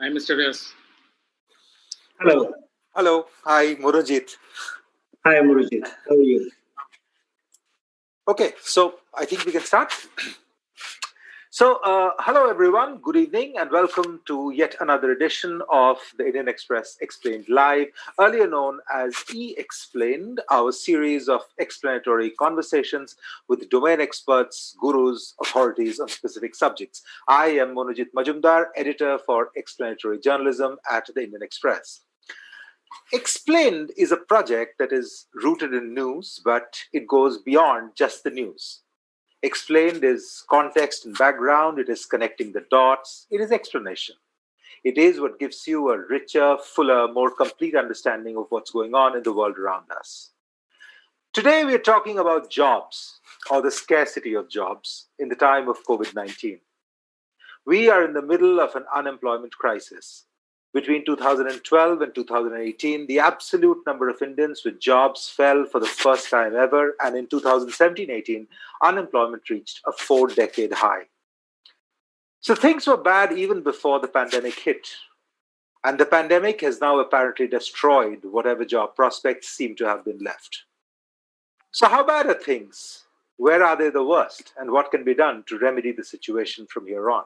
Hi, Mr. Vyas. Hello. Hello. Hi, Murajit. Hi, Murujit. How are you? Okay, so I think we can start. So, hello everyone, good evening, and welcome to yet another edition of the Indian Express Explained Live, earlier known as E-Explained, our series of explanatory conversations with domain experts, gurus, authorities on specific subjects. I am Monojit Majumdar, editor for explanatory journalism at the Indian Express. Explained is a project that is rooted in news, but it goes beyond just the news. Explained is context and background, it is connecting the dots, it is explanation. It is what gives you a richer, fuller, more complete understanding of what's going on in the world around us. Today, we are talking about jobs, or the scarcity of jobs, in the time of COVID-19. We are in the middle of an unemployment crisis. Between 2012 and 2018, the absolute number of Indians with jobs fell for the first time ever, and in 2017-18, unemployment reached a 4-decade high. So things were bad even before the pandemic hit. And the pandemic has now apparently destroyed whatever job prospects seem to have been left. So how bad are things? Where are they the worst? And what can be done to remedy the situation from here on?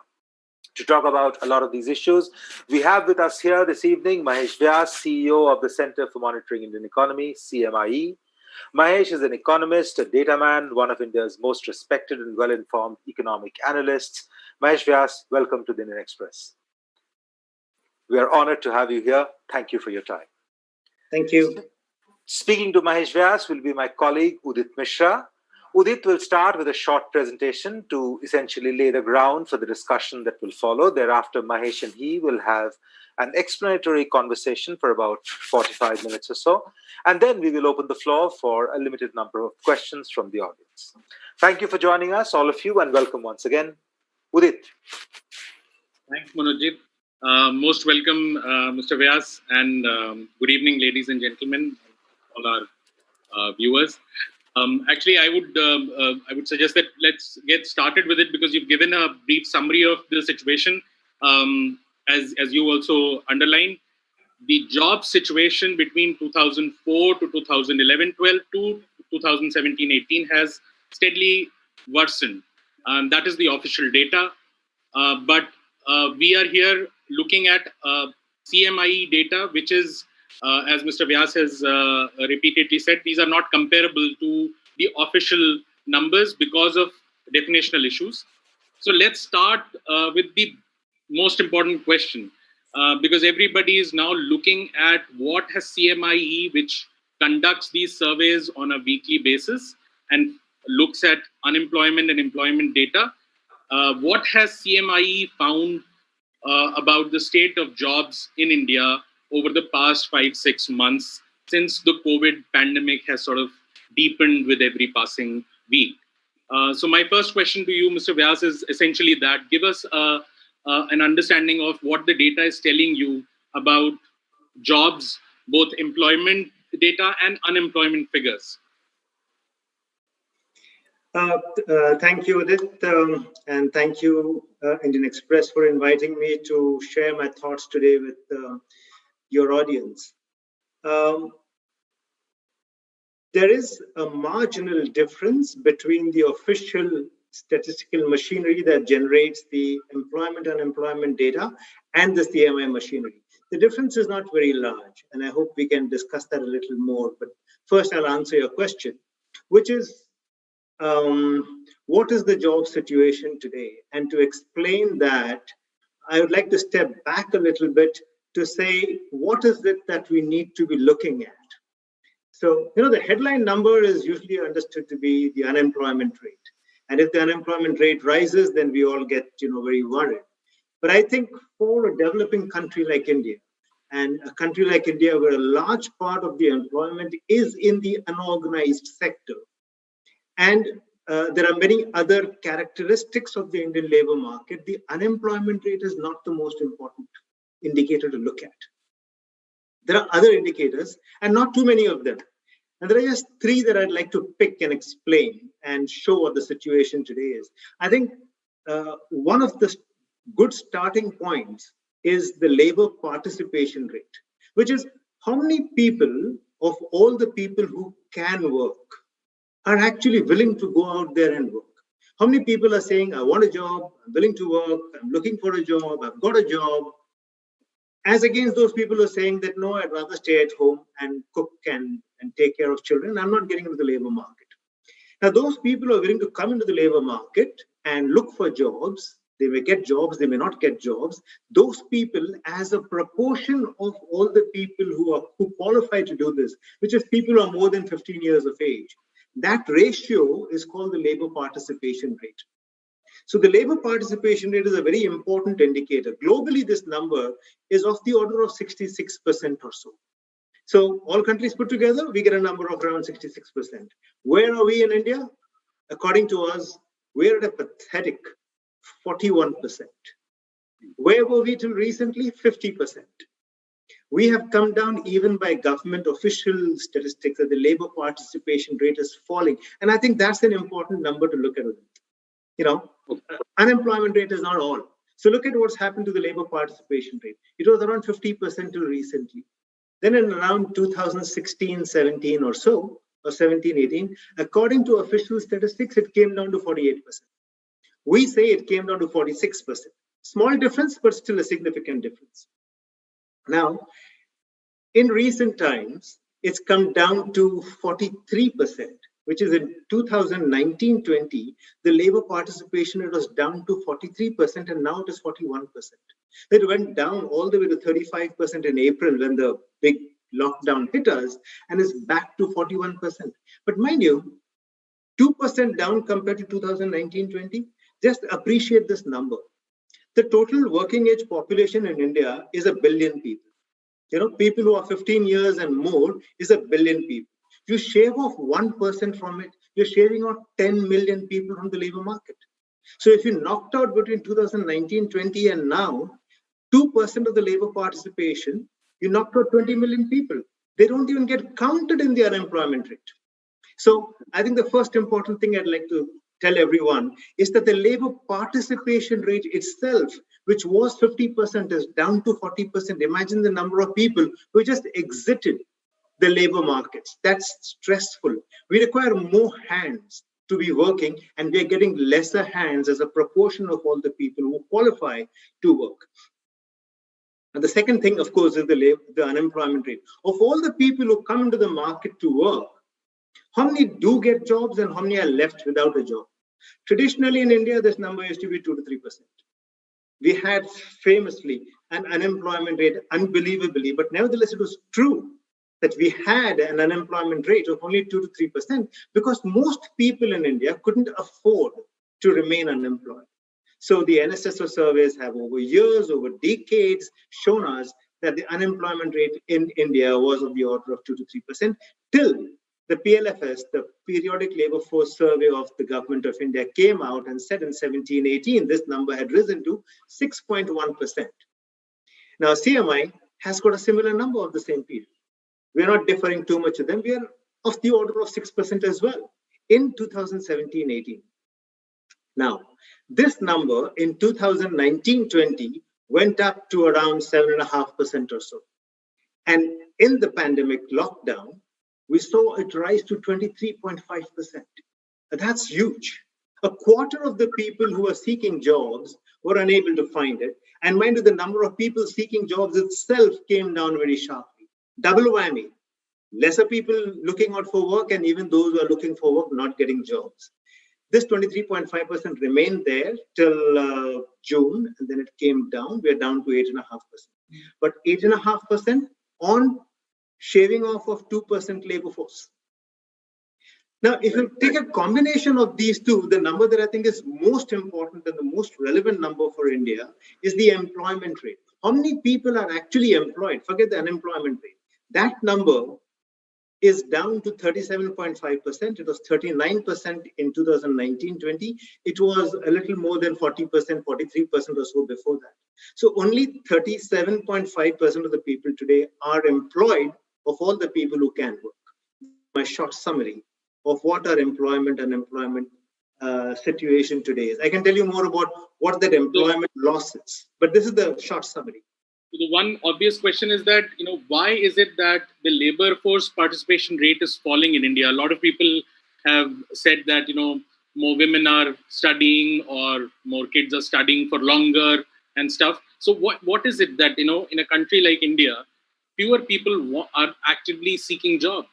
To talk about a lot of these issues, we have with us here this evening Mahesh Vyas, CEO of the Center for Monitoring Indian Economy, CMIE. Mahesh is an economist, a data man, one of India's most respected and well-informed economic analysts. Mahesh Vyas, welcome to the Indian Express. We are honored to have you here. Thank you for your time. Thank you. Speaking to Mahesh Vyas will be my colleague Udit Misra. Udit will start with a short presentation to essentially lay the ground for the discussion that will follow. Thereafter, Mahesh and he will have an explanatory conversation for about 45 minutes or so. And then we will open the floor for a limited number of questions from the audience. Thank you for joining us, all of you, and welcome once again. Udit. Thanks, Manojit. Most welcome, Mr. Vyas, and good evening, ladies and gentlemen, all our viewers. Actually, I would suggest that let's get started with it because you've given a brief summary of the situation. As you also underlined, the job situation between 2004 to 2011-12 to 2017-18 has steadily worsened. That is the official data. But we are here looking at CMIE data, which is as Mr. Vyas has repeatedly said, these are not comparable to the official numbers because of definitional issues. So let's start with the most important question, because everybody is now looking at what has CMIE, which conducts these surveys on a weekly basis and looks at unemployment and employment data. What has CMIE found about the state of jobs in India over the past 5-6 months since the COVID pandemic has sort of deepened with every passing week? So my first question to you, Mr. Vyas, is essentially that. Give us an understanding of what the data is telling you about jobs, both employment data and unemployment figures. Thank you, Udit, and thank you, Indian Express, for inviting me to share my thoughts today with your audience. There is a marginal difference between the official statistical machinery that generates the employment and unemployment data and the CMI machinery. The difference is not very large, and I hope we can discuss that a little more. But first, I'll answer your question, which is, what is the job situation today? And to explain that, I would like to step back a little bit to say, what is it that we need to be looking at? So, the headline number is usually understood to be the unemployment rate. And if the unemployment rate rises, then we all get, very worried. But I think for a developing country like India, and a country like India where a large part of the employment is in the unorganized sector, and there are many other characteristics of the Indian labor market, the unemployment rate is not the most important indicator to look at. There are other indicators, and not too many of them. And there are just three that I'd like to pick and explain and show what the situation today is. I think one of the good starting points is the labor participation rate, which is how many people of all the people who can work are actually willing to go out there and work. How many people are saying, I want a job, I'm willing to work, I'm looking for a job, I've got a job, as against those people who are saying that, no, I'd rather stay at home and cook and take care of children. I'm not getting into the labor market. Now, those people who are willing to come into the labor market and look for jobs, they may get jobs, they may not get jobs. Those people, as a proportion of all the people who qualify to do this, which is people who are more than 15 years of age, that ratio is called the labor participation rate. So the labor participation rate is a very important indicator. Globally, this number is of the order of 66% or so. So all countries put together, we get a number of around 66%. Where are we in India? According to us, we're at a pathetic 41%. Where were we till recently? 50%. We have come down even by government official statistics that the labor participation rate is falling. And I think that's an important number to look at. Unemployment rate is not all. So look at what's happened to the labor participation rate. It was around 50% till recently. Then in around 2016-17 or so, or 17-18, according to official statistics, it came down to 48%. We say it came down to 46%. Small difference, but still a significant difference. Now, in recent times, it's come down to 43%, which is in 2019-20, the labor participation rate was down to 43%, and now it is 41%. It went down all the way to 35% in April when the big lockdown hit us, and is back to 41%. But mind you, 2% down compared to 2019-20, just appreciate this number. The total working age population in India is 1 billion people. People who are 15 years and more is 1 billion people. You shave off 1% from it, you're shaving off 10 million people from the labor market. So if you knocked out between 2019-20 and now, 2% of the labor participation, you knocked out 20 million people. They don't even get counted in the unemployment rate. So I think the first important thing I'd like to tell everyone is that the labor participation rate itself, which was 50%, is down to 40%. Imagine the number of people who just exited the labor markets. That's stressful. We require more hands to be working, and we're getting lesser hands as a proportion of all the people who qualify to work. And the second thing, of course, is the unemployment rate. Of all the people who come into the market to work, how many do get jobs and how many are left without a job? Traditionally in India, this number used to be 2 to 3%. We had famously an unemployment rate, unbelievably, but nevertheless, it was true that we had an unemployment rate of only 2 to 3% because most people in India couldn't afford to remain unemployed. So the NSSO surveys have over years, over decades, shown us that the unemployment rate in India was of the order of 2 to 3% till the PLFS, the Periodic Labour Force Survey of the Government of India, came out and said in 17-18, this number had risen to 6.1%. Now, CMI has got a similar number of the same period. We're not differing too much of them. We are of the order of 6% as well in 2017-18. Now, this number in 2019-20 went up to around 7.5% or so. And in the pandemic lockdown, we saw it rise to 23.5%. That's huge. A quarter of the people who are seeking jobs were unable to find it. And mind you, the number of people seeking jobs itself came down very sharply. Double whammy. Lesser people looking out for work, and even those who are looking for work not getting jobs. This 23.5% remained there till June, and then it came down. We're down to 8.5%. But 8.5% on shaving off of 2% labor force. Now, if you take a combination of these two, the number that I think is most important and the most relevant number for India is the employment rate. How many people are actually employed? Forget the unemployment rate. That number is down to 37.5%. It was 39% in 2019-20. It was a little more than 40%, 43% or so before that. So only 37.5% of the people today are employed of all the people who can work. My short summary of what our employment and employment situation today is. I can tell you more about what that employment loss is, but this is the short summary. The one obvious question is that, why is it that the labor force participation rate is falling in India? A lot of people have said that, more women are studying or more kids are studying for longer and stuff. So what is it that, in a country like India, fewer people are actively seeking jobs?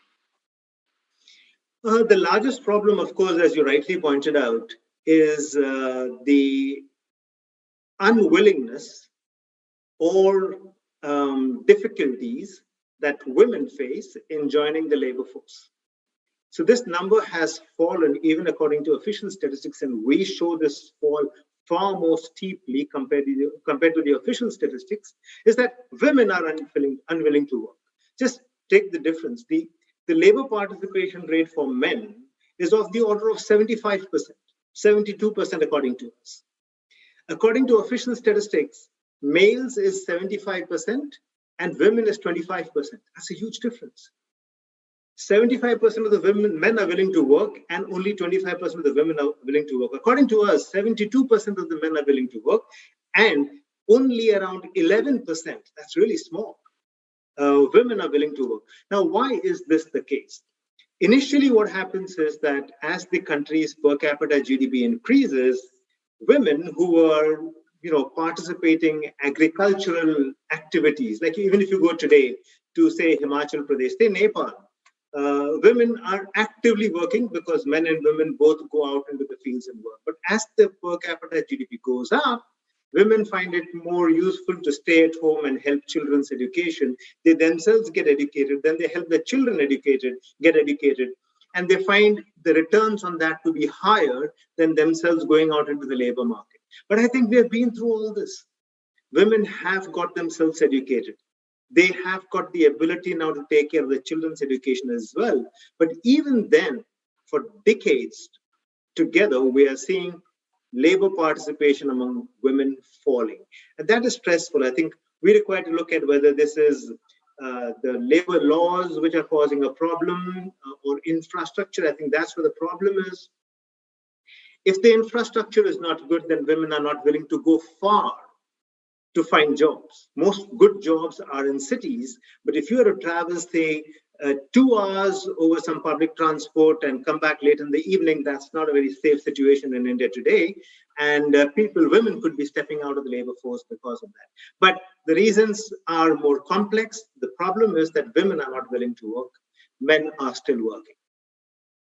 The largest problem, of course, as you rightly pointed out, is the unwillingness or difficulties that women face in joining the labor force. So this number has fallen even according to official statistics, and we show this fall far more steeply compared to the official statistics, is that women are unwilling to work. Just take the difference. The labor participation rate for men is of the order of 75%, 72% according to us. According to official statistics, males is 75% and women is 25%. That's a huge difference. 75% of the men are willing to work, and only 25% of the women are willing to work. According to us, 72% of the men are willing to work, and only around 11%, that's really small, women are willing to work. Now, why is this the case? Initially, what happens is that as the country's per capita GDP increases, women who are participating agricultural activities, like even if you go today to say Himachal Pradesh, say Nepal, women are actively working because men and women both go out into the fields and work. But as the per capita GDP goes up, women find it more useful to stay at home and help children's education. They themselves get educated, then they help their children get educated, and they find the returns on that to be higher than themselves going out into the labor market. But I think we have been through all this. Women have got themselves educated. They have got the ability now to take care of the children's education as well. But even then, for decades together, we are seeing labor participation among women falling. And that is stressful. I think we require to look at whether this is the labor laws which are causing a problem or infrastructure. I think that's where the problem is. If the infrastructure is not good, then women are not willing to go far to find jobs. Most good jobs are in cities, but if you are to travel, say, 2 hours over some public transport and come back late in the evening, that's not a very safe situation in India today. And women could be stepping out of the labor force because of that. But the reasons are more complex. The problem is that women are not willing to work. Men are still working.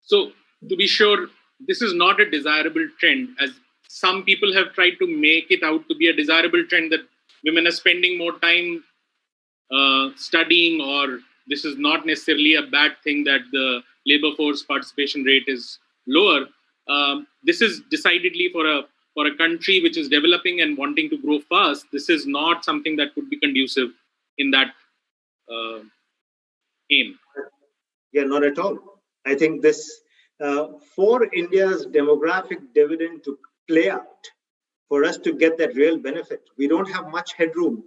So, to be sure, this is not a desirable trend, as some people have tried to make it out to be a desirable trend, that women are spending more time studying, or this is not necessarily a bad thing that the labor force participation rate is lower. This is decidedly for a country which is developing and wanting to grow fast. This is not something that could be conducive in that aim. Yeah, not at all. I think this, for India's demographic dividend to play out, for us to get that real benefit, we don't have much headroom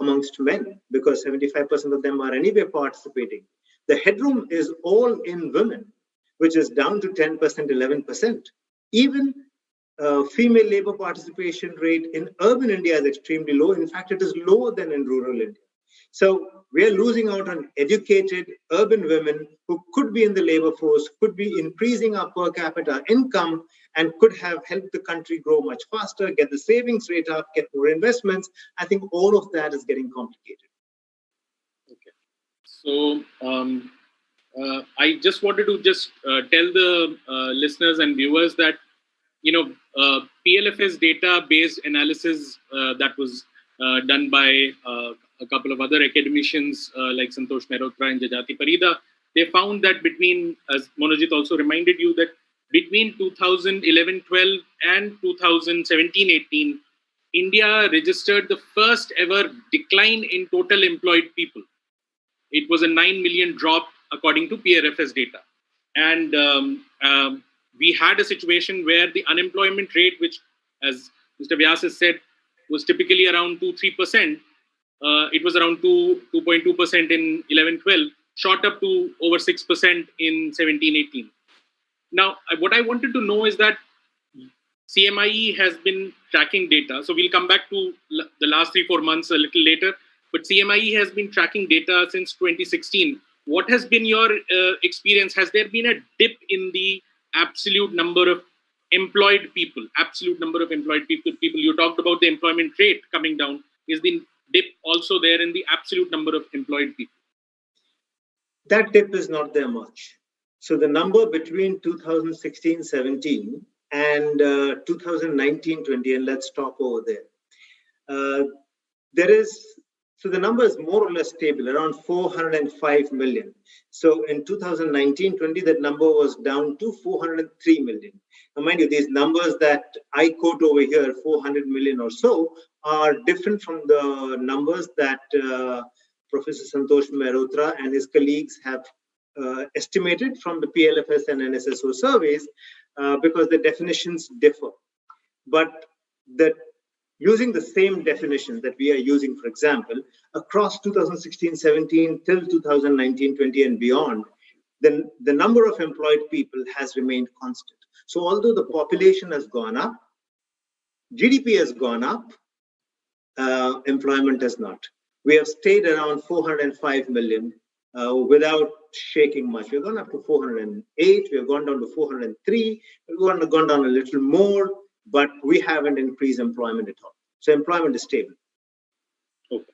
amongst men because 75% of them are anyway participating. The headroom is all in women, which is down to 10%, 11%. Even female labor participation rate in urban India is extremely low. In fact, it is lower than in rural India. So we are losing out on educated urban women who could be in the labor force, could be increasing our per capita income, and could have helped the country grow much faster, get the savings rate up, get more investments. I think all of that is getting complicated. Okay. So I just wanted to tell the listeners and viewers that, PLFS data-based analysis that was done by a couple of other academicians like Santosh Mehrotra and Jajati Parida, they found that between, as Monojit also reminded you, that between 2011-12 and 2017-18, India registered the first ever decline in total employed people. It was a 9 million drop according to PLFS data. And we had a situation where the unemployment rate, which, as Mr. Vyas has said, was typically around 2-3%, it was around 2.2% in 11-12, shot up to over 6% in 17-18. Now, what I wanted to know is that CMIE has been tracking data. So we'll come back to the last 3-4 months a little later. But CMIE has been tracking data since 2016. What has been your experience? Has there been a dip in the absolute number of employed people? Absolute number of employed people. You talked about the employment rate coming down. Is the dip also there in the absolute number of employed people? That dip is not there much. So the number between 2016-17 and 2019-20, and let's stop over there. So the number is more or less stable, around 405 million. So in 2019-20, that number was down to 403 million. Now, mind you, these numbers that I quote over here, 400 million or so, are different from the numbers that Professor Santosh Mehrotra and his colleagues have estimated from the PLFS and NSSO surveys because the definitions differ. But using the same definitions that we are using, for example, across 2016-17 till 2019-20 and beyond, then the number of employed people has remained constant. So although the population has gone up, GDP has gone up, employment has not. We have stayed around 405 million without shaking much. We've gone up to 408, we've gone down to 403, we've gone down a little more, but we haven't increased employment at all. So employment is stable. Okay.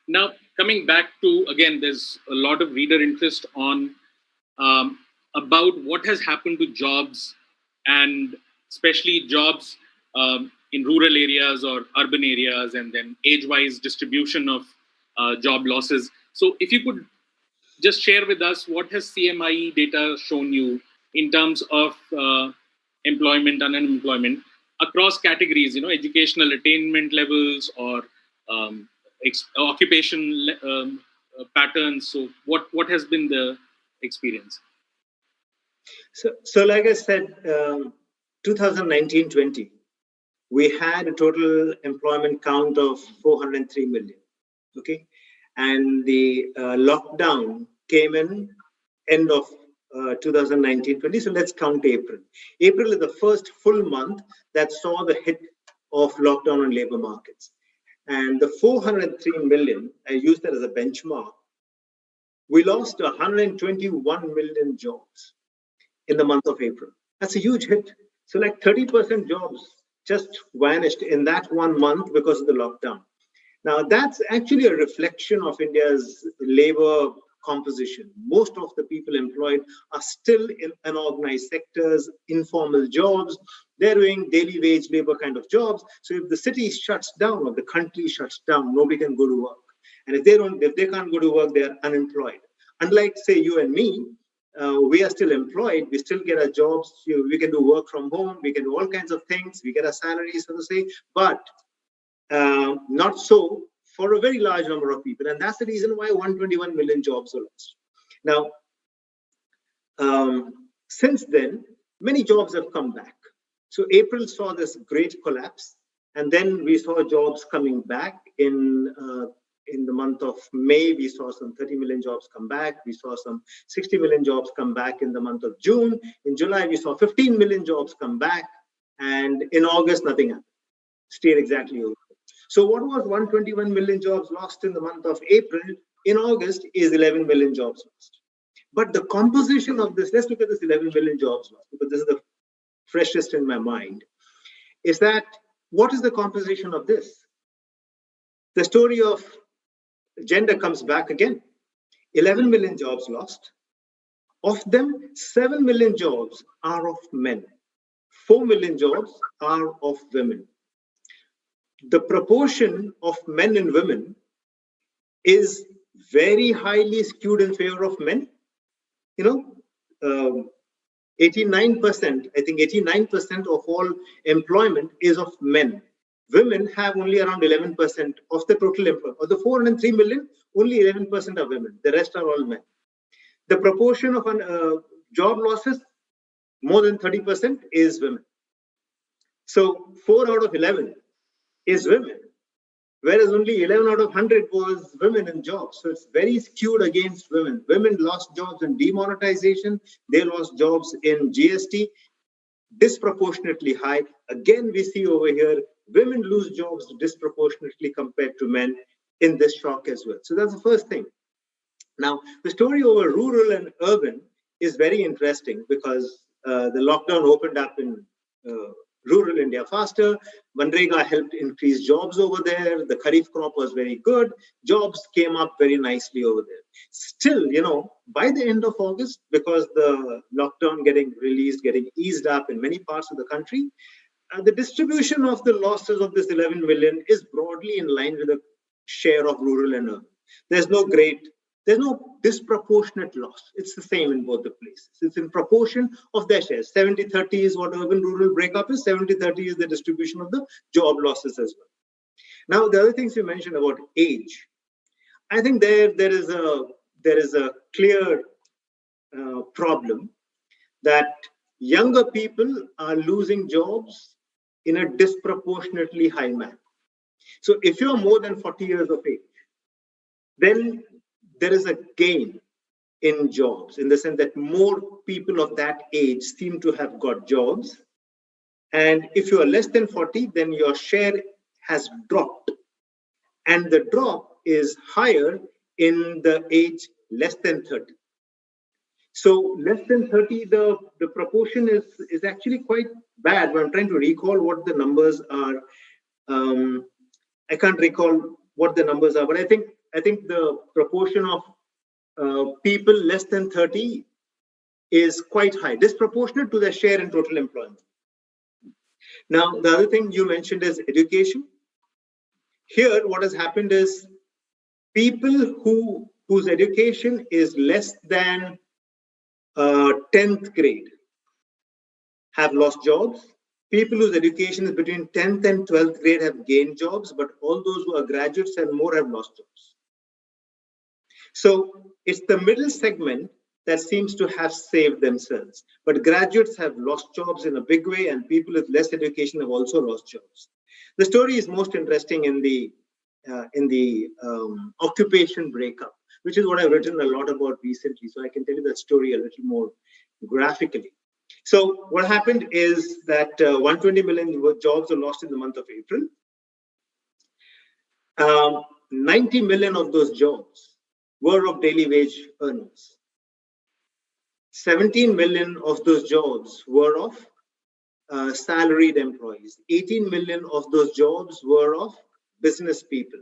Now, coming back to, again, there's a lot of reader interest on about what has happened to jobs, and especially jobs in rural areas or urban areas, and then age-wise distribution of job losses. So if you could just share with us, what has CMIE data shown you in terms of employment and unemployment across categories, educational attainment levels or occupation patterns? So what has been the experience? So like I said, 2019-20, we had a total employment count of 403 million. Okay, and the lockdown came in end of 2019-20. So let's count April. April is the first full month that saw the hit of lockdown on labor markets. And the 403 million, I use that as a benchmark, we lost 121 million jobs in the month of April. That's a huge hit. So like 30% jobs just vanished in that 1 month because of the lockdown. Now, that's actually a reflection of India's labor composition. Most of the people employed are still in unorganized sectors, informal jobs. They're doing daily wage labor kind of jobs. So if the city shuts down or the country shuts down, nobody can go to work. And if they can't go to work, they're unemployed. Unlike, say, you and me, we are still employed. We still get our jobs. We can do work from home. We can do all kinds of things. We get our salaries, so to say. But not so for a very large number of people. And that's the reason why 121 million jobs are lost. Now, since then, many jobs have come back. So April saw this great collapse. And then we saw jobs coming back in the month of May. We saw some 30 million jobs come back. We saw some 60 million jobs come back in the month of June. In July, we saw 15 million jobs come back. And in August, nothing happened. Stayed exactly over. So what was 121 million jobs lost in the month of April, in August is 11 million jobs lost. But the composition of this, let's look at this 11 million jobs lost, because this is the freshest in my mind, is that what is the composition of this? The story of gender comes back again. 11 million jobs lost. Of them, 7 million jobs are of men. 4 million jobs are of women. The proportion of men and women is very highly skewed in favor of men. 89%, I think 89% of all employment is of men. Women have only around 11% of the total employment. Of the 403 million, only 11% are women. The rest are all men. The proportion of job losses, more than 30% is women. So 4 out of 11 is women, whereas only 11 out of 100 was women in jobs. So it's very skewed against women. Women lost jobs in demonetization. They lost jobs in GST. disproportionately high. Again, we see over here, women lose jobs disproportionately compared to men in this shock as well. So that's the first thing. Now, the story over rural and urban is very interesting because the lockdown opened up in rural India faster. Manrega helped increase jobs over there. The Kharif crop was very good. Jobs came up very nicely over there. Still, by the end of August, because the lockdown getting released, getting eased up in many parts of the country, the distribution of the losses of this 11 million is broadly in line with the share of rural and urban. There's no disproportionate loss. It's the same in both the places. It's in proportion of their shares. 70-30 is what urban-rural breakup is. 70-30 is the distribution of the job losses as well. Now, the other things you mentioned about age, I think there is a clear problem that younger people are losing jobs in a disproportionately high manner. So if you're more than 40 years of age, then there is a gain in jobs in the sense that more people of that age seem to have got jobs. And if you are less than 40, then your share has dropped. And the drop is higher in the age less than 30. So less than 30, the proportion is actually quite bad. When I'm trying to recall what the numbers are, I can't recall what the numbers are, but I think the proportion of people less than 30 is quite high, disproportionate to their share in total employment. Now, the other thing you mentioned is education. Here, what has happened is people whose education is less than 10th grade have lost jobs. People whose education is between 10th and 12th grade have gained jobs, but all those who are graduates and more have lost jobs. So it's the middle segment that seems to have saved themselves. But graduates have lost jobs in a big way, and people with less education have also lost jobs. The story is most interesting in the occupation breakup, which is what I've written a lot about recently. So I can tell you that story a little more graphically. So what happened is that 120 million jobs were lost in the month of April. 90 million of those jobs were of daily wage earners. 17 million of those jobs were of salaried employees. 18 million of those jobs were of business people.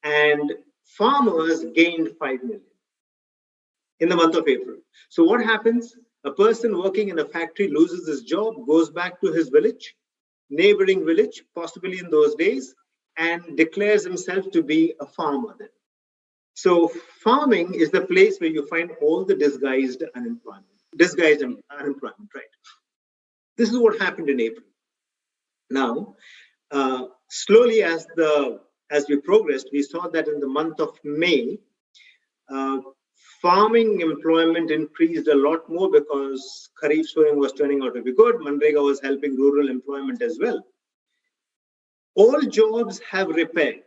And farmers gained 5 million in the month of April. So what happens? A person working in a factory loses his job, goes back to his village, neighboring village, possibly in those days, and declares himself to be a farmer then. So farming is the place where you find all the disguised unemployment, right? This is what happened in April. Now, slowly as we progressed, we saw that in the month of May, farming employment increased a lot more because Kharif sowing was turning out to be good. Manrega was helping rural employment as well. All jobs have repaired.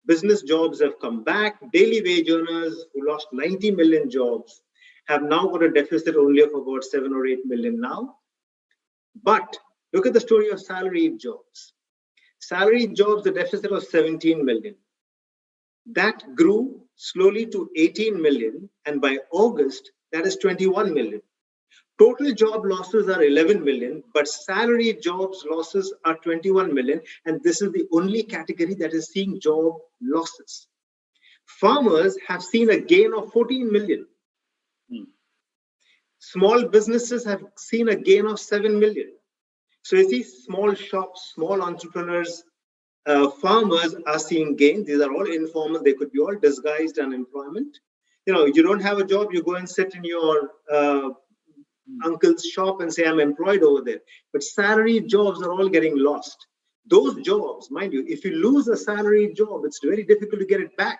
Business jobs have come back. Daily wage earners who lost 90 million jobs have now got a deficit only of about 7 or 8 million now. But look at the story of salaried jobs. Salaried jobs, the deficit was 17 million. That grew slowly to 18 million, and by August, that is 21 million. Total job losses are 11 million, but salary jobs losses are 21 million, and this is the only category that is seeing job losses. Farmers have seen a gain of 14 million. Small businesses have seen a gain of 7 million. So you see small shops, small entrepreneurs, farmers are seeing gains. These are all informal. They could be all disguised unemployment. You don't have a job, you go and sit in your uncle's shop and say, I'm employed over there. But salaried jobs are all getting lost. Those jobs, mind you, if you lose a salaried job, it's very difficult to get it back.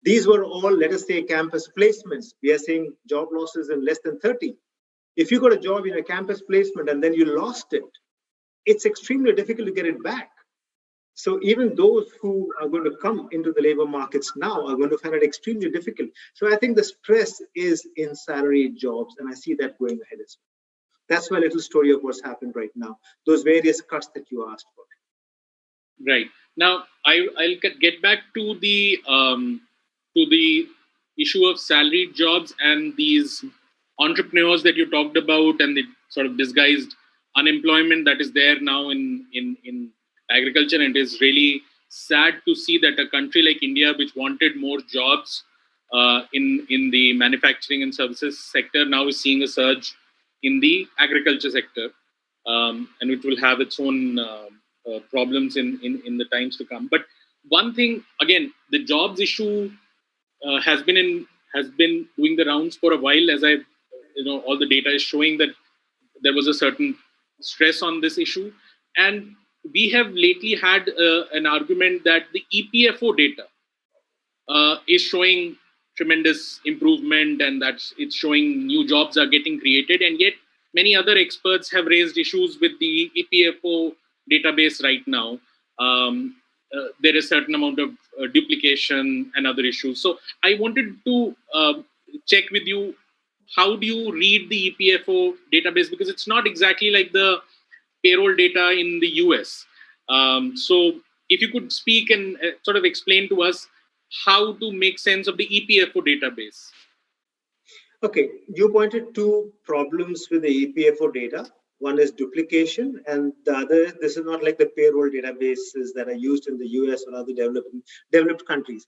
These were all, let us say, campus placements. We are seeing job losses in less than 30. If you got a job in a campus placement and then you lost it, it's extremely difficult to get it back. So even those who are going to come into the labor markets now are going to find it extremely difficult. So I think the stress is in salaried jobs, and I see that going ahead as well. That's my little story of what's happened right now. Those various cuts that you asked for. Right. Now, I'll get back to the issue of salaried jobs and these entrepreneurs that you talked about and the sort of disguised unemployment that is there now in agriculture. And it is really sad to see that a country like India, which wanted more jobs in the manufacturing and services sector, now is seeing a surge in the agriculture sector, and it will have its own problems in the times to come. But one thing, again, the jobs issue has been doing the rounds for a while. As all the data is showing that there was a certain stress on this issue, and we have lately had an argument that the EPFO data is showing tremendous improvement, and that it's showing new jobs are getting created. And yet many other experts have raised issues with the EPFO database right now. There is a certain amount of duplication and other issues. So I wanted to check with you, how do you read the EPFO database? Because it's not exactly like the payroll data in the US. So if you could speak and sort of explain to us how to make sense of the EPFO database. Okay, you pointed to problems with the EPFO data. One is duplication, and the other, this is not like the payroll databases that are used in the US or other developed countries.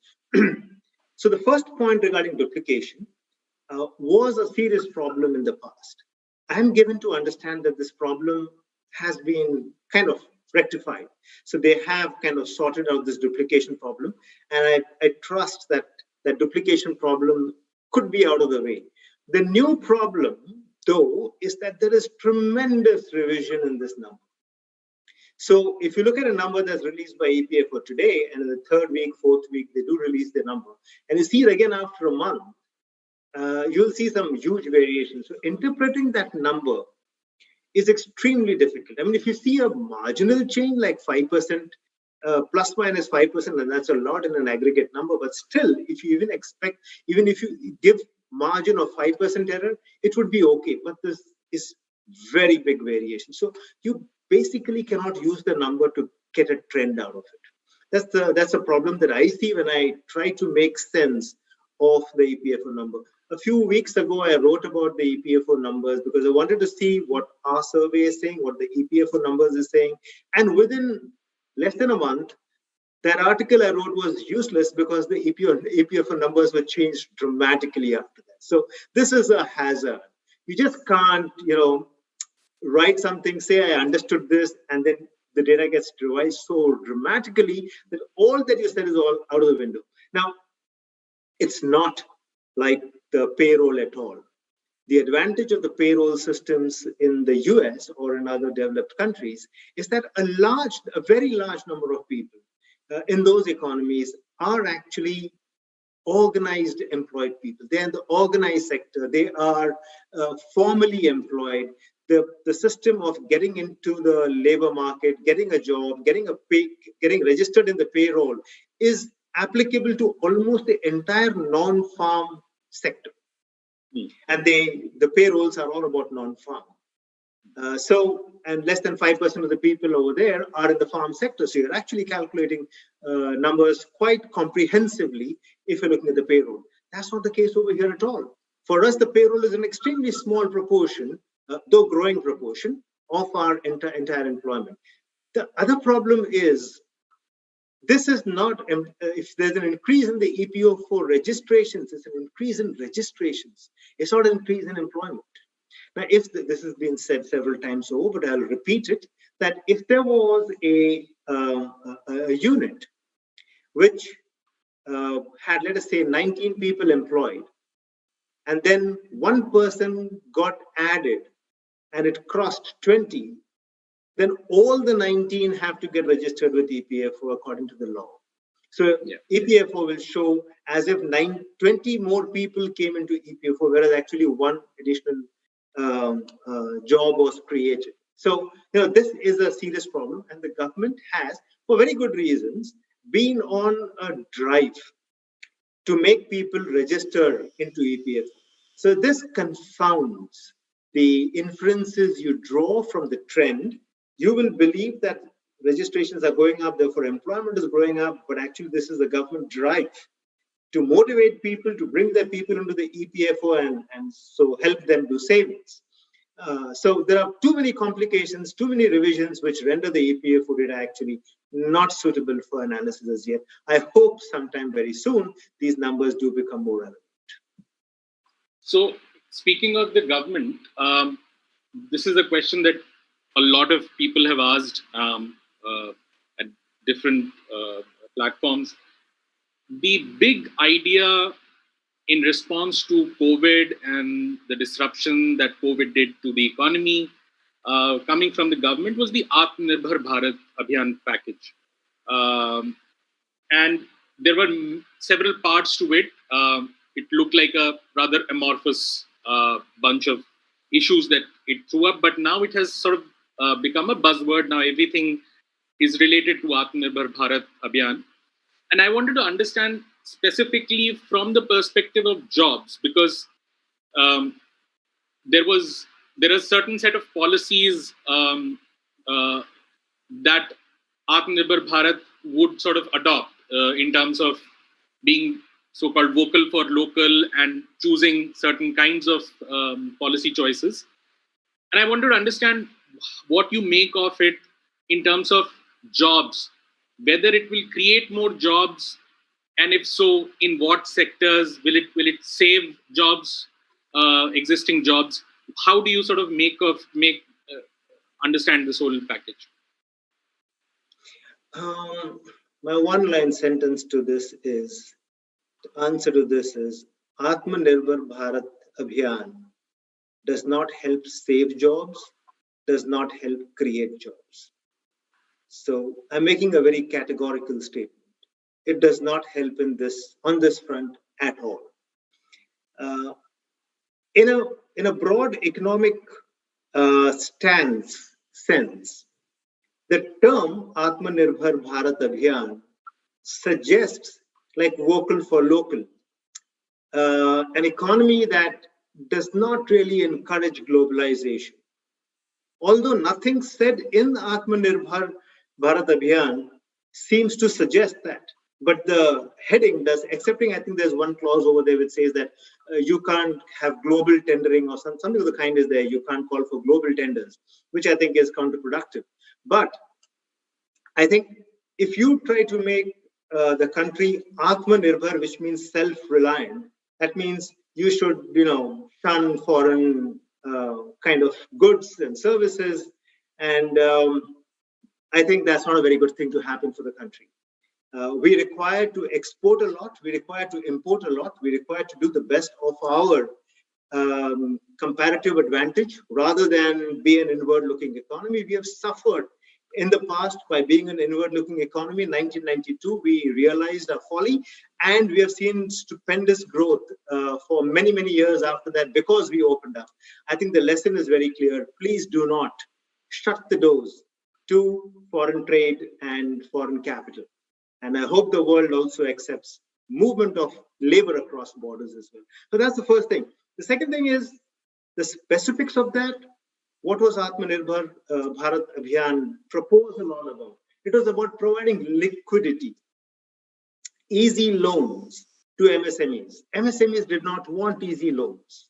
So the first point regarding duplication was a serious problem in the past. I'm given to understand that this problem has been kind of rectified. So they have kind of sorted out this duplication problem, and I trust that that duplication problem could be out of the way. The new problem, though, is that there is tremendous revision in this number. So if you look at a number that's released by EPFO today, and in the third week, fourth week, they do release their number, and you see it again after a month, you'll see some huge variations. So interpreting that number is extremely difficult. I mean, if you see a marginal change like 5%, plus minus 5%, and that's a lot in an aggregate number, but still, if you even if you give margin of 5% error, it would be okay. But this is very big variation. So you basically cannot use the number to get a trend out of it. That's a problem that I see when I try to make sense of the EPFO number. A few weeks ago, I wrote about the EPFO numbers because I wanted to see what our survey is saying, what the EPFO numbers is saying. And within less than a month, that article I wrote was useless because the EPFO numbers were changed dramatically after that. So this is a hazard. You just can't, write something, say I understood this, and then the data gets revised so dramatically that all that you said is all out of the window. Now, it's not like the payroll at all. The advantage of the payroll systems in the US or in other developed countries is that a very large number of people in those economies are actually organized employed people. They're in the organized sector. They are formally employed. The system of getting into the labor market, getting a job, getting registered in the payroll is applicable to almost the entire non-farm sector. And the payrolls are all about non-farm. And less than 5% of the people over there are in the farm sector. So you're actually calculating numbers quite comprehensively if you're looking at the payroll. That's not the case over here at all. For us, the payroll is an extremely small proportion, though growing proportion, of our entire employment. The other problem is, this is not, if there's an increase in the EPFO registrations, it's an increase in registrations. It's not an increase in employment. Now, if this has been said several times over, but I'll repeat it, that if there was a unit which had, let us say, 19 people employed, and then one person got added and it crossed 20, then all the 19 have to get registered with EPFO according to the law. So EPFO will show as if 20 more people came into EPFO, whereas actually one additional job was created. So, this is a serious problem, and the government has, for very good reasons, been on a drive to make people register into EPFO. So this confounds the inferences you draw from the trend, you will believe that registrations are going up, therefore employment is growing up, but actually this is a government drive to motivate people, to bring their people into the EPFO and so help them do savings. So there are too many complications, too many revisions which render the EPFO data actually not suitable for analysis as yet. I hope sometime very soon these numbers do become more relevant. So speaking of the government, this is a question that a lot of people have asked at different platforms. The big idea in response to COVID and the disruption that COVID did to the economy, coming from the government, was the Atmanirbhar Bharat Abhiyan package. And there were several parts to it. It looked like a rather amorphous bunch of issues that it threw up, but now it has sort of become a buzzword. Now everything is related to Atmanirbhar Bharat Abhiyan. And I wanted to understand specifically from the perspective of jobs, because there are a certain set of policies that Atmanirbhar Bharat would sort of adopt in terms of being so-called vocal for local and choosing certain kinds of policy choices. And I wanted to understand what you make of it in terms of jobs, whether it will create more jobs, and if so, in what sectors will it save jobs, existing jobs? How do you sort of understand this whole package? My one-line sentence to this is, the answer to this is, Atmanirbhar Bharat Abhiyan does not help save jobs, does not help create jobs. So I'm making a very categorical statement. It does not help on this front at all. In a broad economic sense, the term Atmanirbhar Bharat Abhiyan suggests like vocal for local, an economy that does not really encourage globalization. Although nothing said in Atmanirbhar Bharat Abhiyan seems to suggest that, but the heading does, excepting I think there's one clause over there which says that you can't have global tendering or something of the kind is there. You can't call for global tenders, which I think is counterproductive. But I think if you try to make the country Atmanirbhar, which means self-reliant, that means you should, shun foreign kind of goods and services. And I think that's not a very good thing to happen for the country. We require to export a lot. We require to import a lot. We require to do the best of our comparative advantage rather than be an inward-looking economy. We have suffered in the past by being an inward-looking economy. In 1992, we realized our folly, and we have seen stupendous growth for many, many years after that because we opened up. I think the lesson is very clear. Please do not shut the doors to foreign trade and foreign capital. And I hope the world also accepts movement of labor across borders as well. So that's the first thing. The second thing is the specifics of that. What was Atmanirbhar Bharat Abhiyan proposal all about? It was about providing liquidity, easy loans to MSMEs. MSMEs did not want easy loans.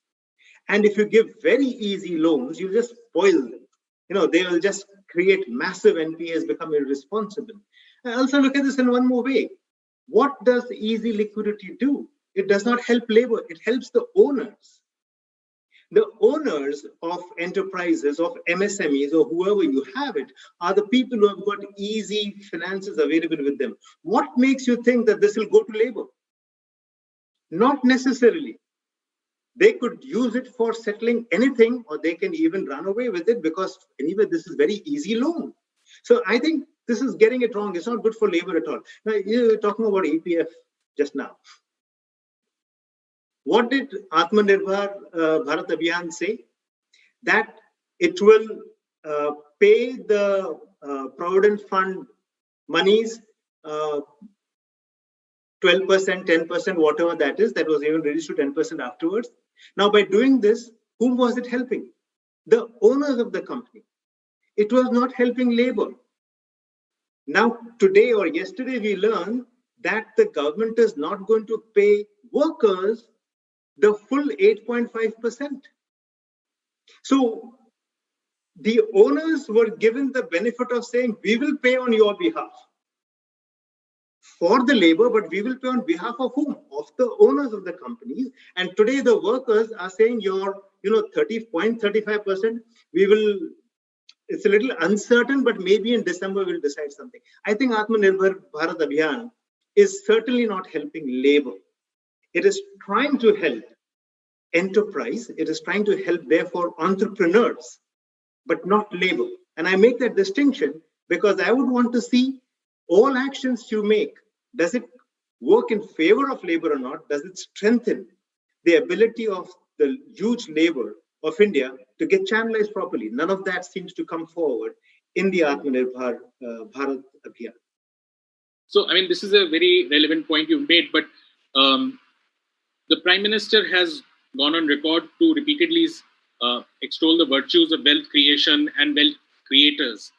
And if you give very easy loans, you just spoil them. They will just create massive NPAs, become irresponsible. I also look at this in one more way. What does easy liquidity do? It does not help labor. It helps the owners. The owners of enterprises, of MSMEs, or whoever you have it, are the people who have got easy finances available with them. What makes you think that this will go to labor? Not necessarily. They could use it for settling anything, or they can even run away with it because anyway, this is very easy loan. So I think this is getting it wrong. It's not good for labor at all. Now, you're talking about EPF just now. What did Atmanirbhar Bharat Abhiyan say? That it will pay the Provident Fund monies 12%, 10%, whatever that is. That was even reduced to 10% afterwards. Now, by doing this, whom was it helping? the owners of the company. It was not helping labor. Now, today or yesterday, we learned that the government is not going to pay workers the full 8.5%. So the owners were given the benefit of saying, we will pay on your behalf for the labor, but we will pay on behalf of whom? Of the owners of the companies. And today the workers are saying your 30.35%, we will, it's a little uncertain, but maybe in December we'll decide something. I think Atmanirbhar Bharat Abhiyan is certainly not helping labor. It is trying to help enterprise. It is trying to help, therefore, entrepreneurs, but not labor. And I make that distinction because I would want to see all actions you make. Does it work in favor of labor or not? Does it strengthen the ability of the huge labor of India to get channelized properly? None of that seems to come forward in the Atmanirbhar Bharat Abhiyan. So, I mean, this is a very relevant point you've made, but the Prime Minister has gone on record to repeatedly extol the virtues of wealth creation and wealth creators,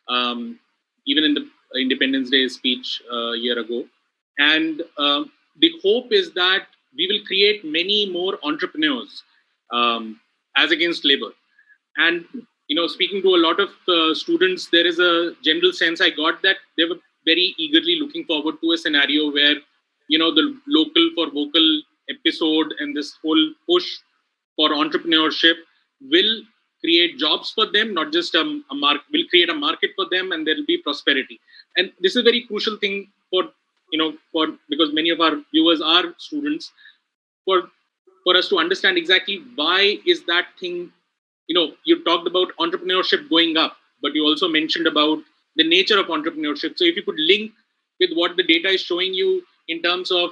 even in the Independence Day speech a year ago. And the hope is that we will create many more entrepreneurs as against labor. And, speaking to a lot of students, there is a general sense I got that they were very eagerly looking forward to a scenario where, the local for vocal episode and this whole push for entrepreneurship will create jobs for them, not just will create a market for them, and there will be prosperity. And this is a very crucial thing for because many of our viewers are students, for us to understand exactly why is that thing. You talked about entrepreneurship going up, but you also mentioned about the nature of entrepreneurship. So if you could link with what the data is showing you in terms of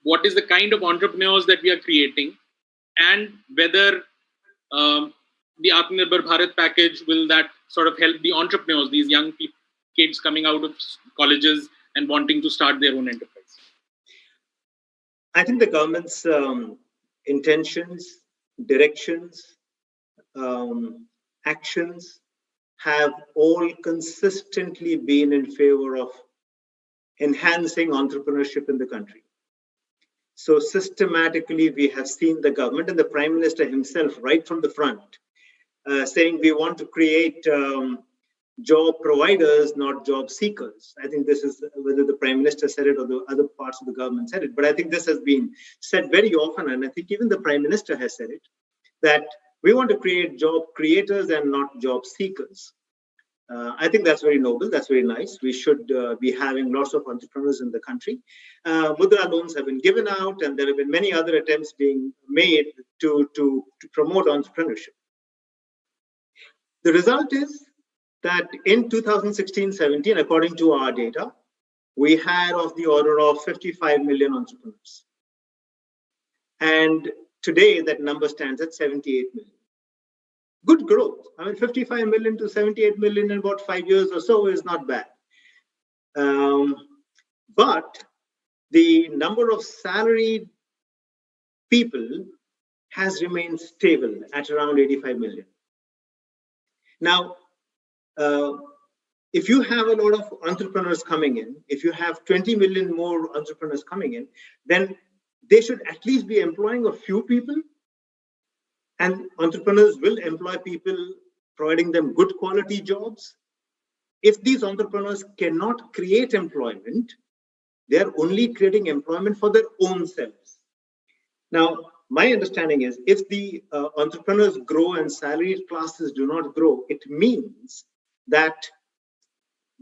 what is the kind of entrepreneurs that we are creating, and whether the Atmanirbhar Bharat package will that sort of help the entrepreneurs, these young kids coming out of colleges and wanting to start their own enterprise. I think the government's intentions, directions, actions have all consistently been in favor of enhancing entrepreneurship in the country. So systematically, we have seen the government and the Prime Minister himself right from the front saying we want to create job providers, not job seekers. I think this is whether the Prime Minister said it or the other parts of the government said it, but I think this has been said very often, and I think even the Prime Minister has said it, that we want to create job creators and not job seekers. I think that's very noble. That's very nice. We should be having lots of entrepreneurs in the country. Mudra loans have been given out, and there have been many other attempts being made to promote entrepreneurship. The result is that in 2016-17, according to our data, we had of the order of 55 million entrepreneurs. And today, that number stands at 78 million. Good growth. I mean, 55 million to 78 million in about 5 years or so is not bad. But the number of salaried people has remained stable at around 85 million. Now, if you have a lot of entrepreneurs coming in, if you have 20 million more entrepreneurs coming in, then they should at least be employing a few people. And entrepreneurs will employ people, providing them good quality jobs. If these entrepreneurs cannot create employment, they are only creating employment for their own selves. Now, my understanding is if the entrepreneurs grow and salaried classes do not grow, it means that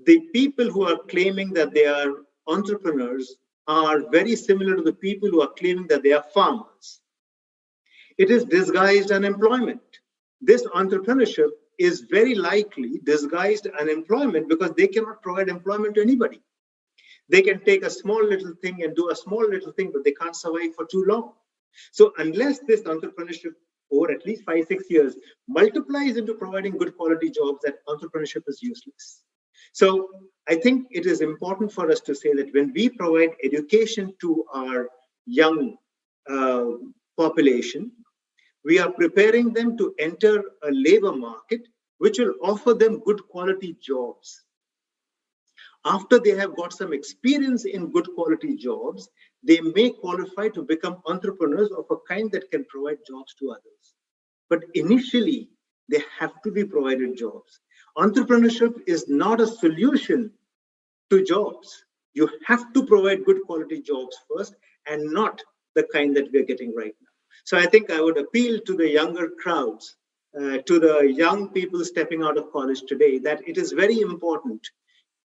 the people who are claiming that they are entrepreneurs are very similar to the people who are claiming that they are farmers. It is disguised unemployment. This entrepreneurship is very likely disguised unemployment because they cannot provide employment to anybody. They can take a small little thing and do a small little thing, but they can't survive for too long. So unless this entrepreneurship over at least 5-6 years multiplies into providing good quality jobs, that entrepreneurship is useless. So I think it is important for us to say that when we provide education to our young population, We are preparing them to enter a labor market which will offer them good quality jobs. After they have got some experience in good quality jobs, they may qualify to become entrepreneurs of a kind that can provide jobs to others. But initially, they have to be provided jobs. Entrepreneurship is not a solution to jobs. You have to provide good quality jobs first and not the kind that we are getting right now. So I think I would appeal to the younger crowds, to the young people stepping out of college today, that it is very important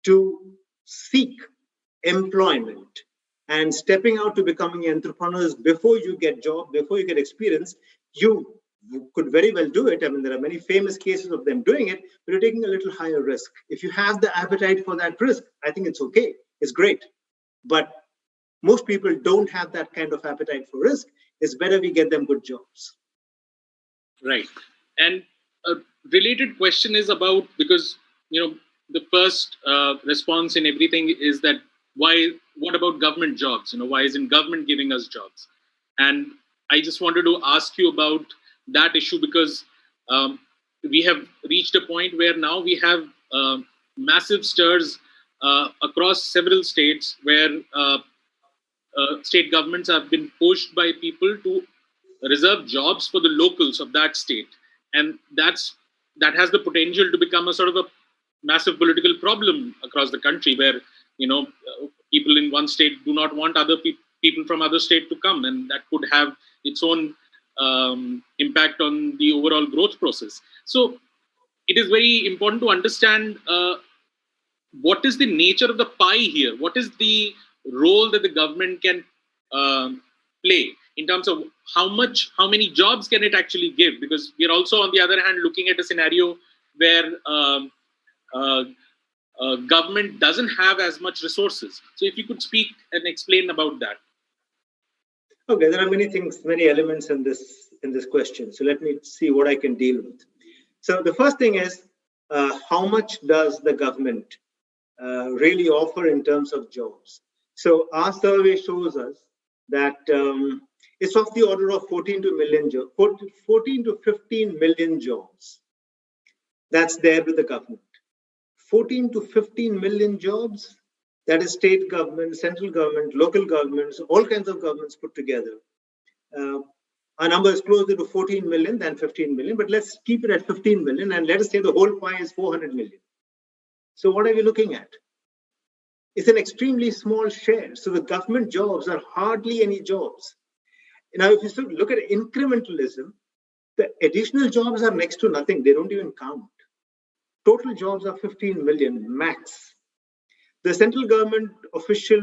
to seek employment and stepping out to becoming entrepreneurs before you get job, before you get experience. You could very well do it. I mean, there are many famous cases of them doing it, but you're taking a little higher risk. If you have the appetite for that risk, I think it's okay. It's great. But most people don't have that kind of appetite for risk. It's better we get them good jobs. Right. And a related question is about, because, the first response in everything is that what about government jobs? Why isn't government giving us jobs? And I just wanted to ask you about that issue, because we have reached a point where now we have massive stirs across several states where state governments have been pushed by people to reserve jobs for the locals of that state. And that has the potential to become a sort of a massive political problem across the country, where people in one state do not want other people from other state to come, and that could have its own impact on the overall growth process. So it is very important to understand what is the nature of the pie here. What is the role that the government can play in terms of how many jobs can it actually give? Because we are also, on the other hand, looking at a scenario where government doesn't have as much resources. So if you could speak and explain about that. Okay, there are many things, many elements in this question. So let me see what I can deal with. So the first thing is, how much does the government really offer in terms of jobs? So our survey shows us that it's of the order of 14 to 15 million jobs. That's there with the government. 14 to 15 million jobs. That is state government, central government, local governments, all kinds of governments put together. Our number is closer to 14 million than 15 million, but let's keep it at 15 million and let us say the whole pie is 400 million. So what are we looking at? It's an extremely small share. So the government jobs are hardly any jobs. Now, if you look at incrementalism, the additional jobs are next to nothing. They don't even count. Total jobs are 15 million max. The central government official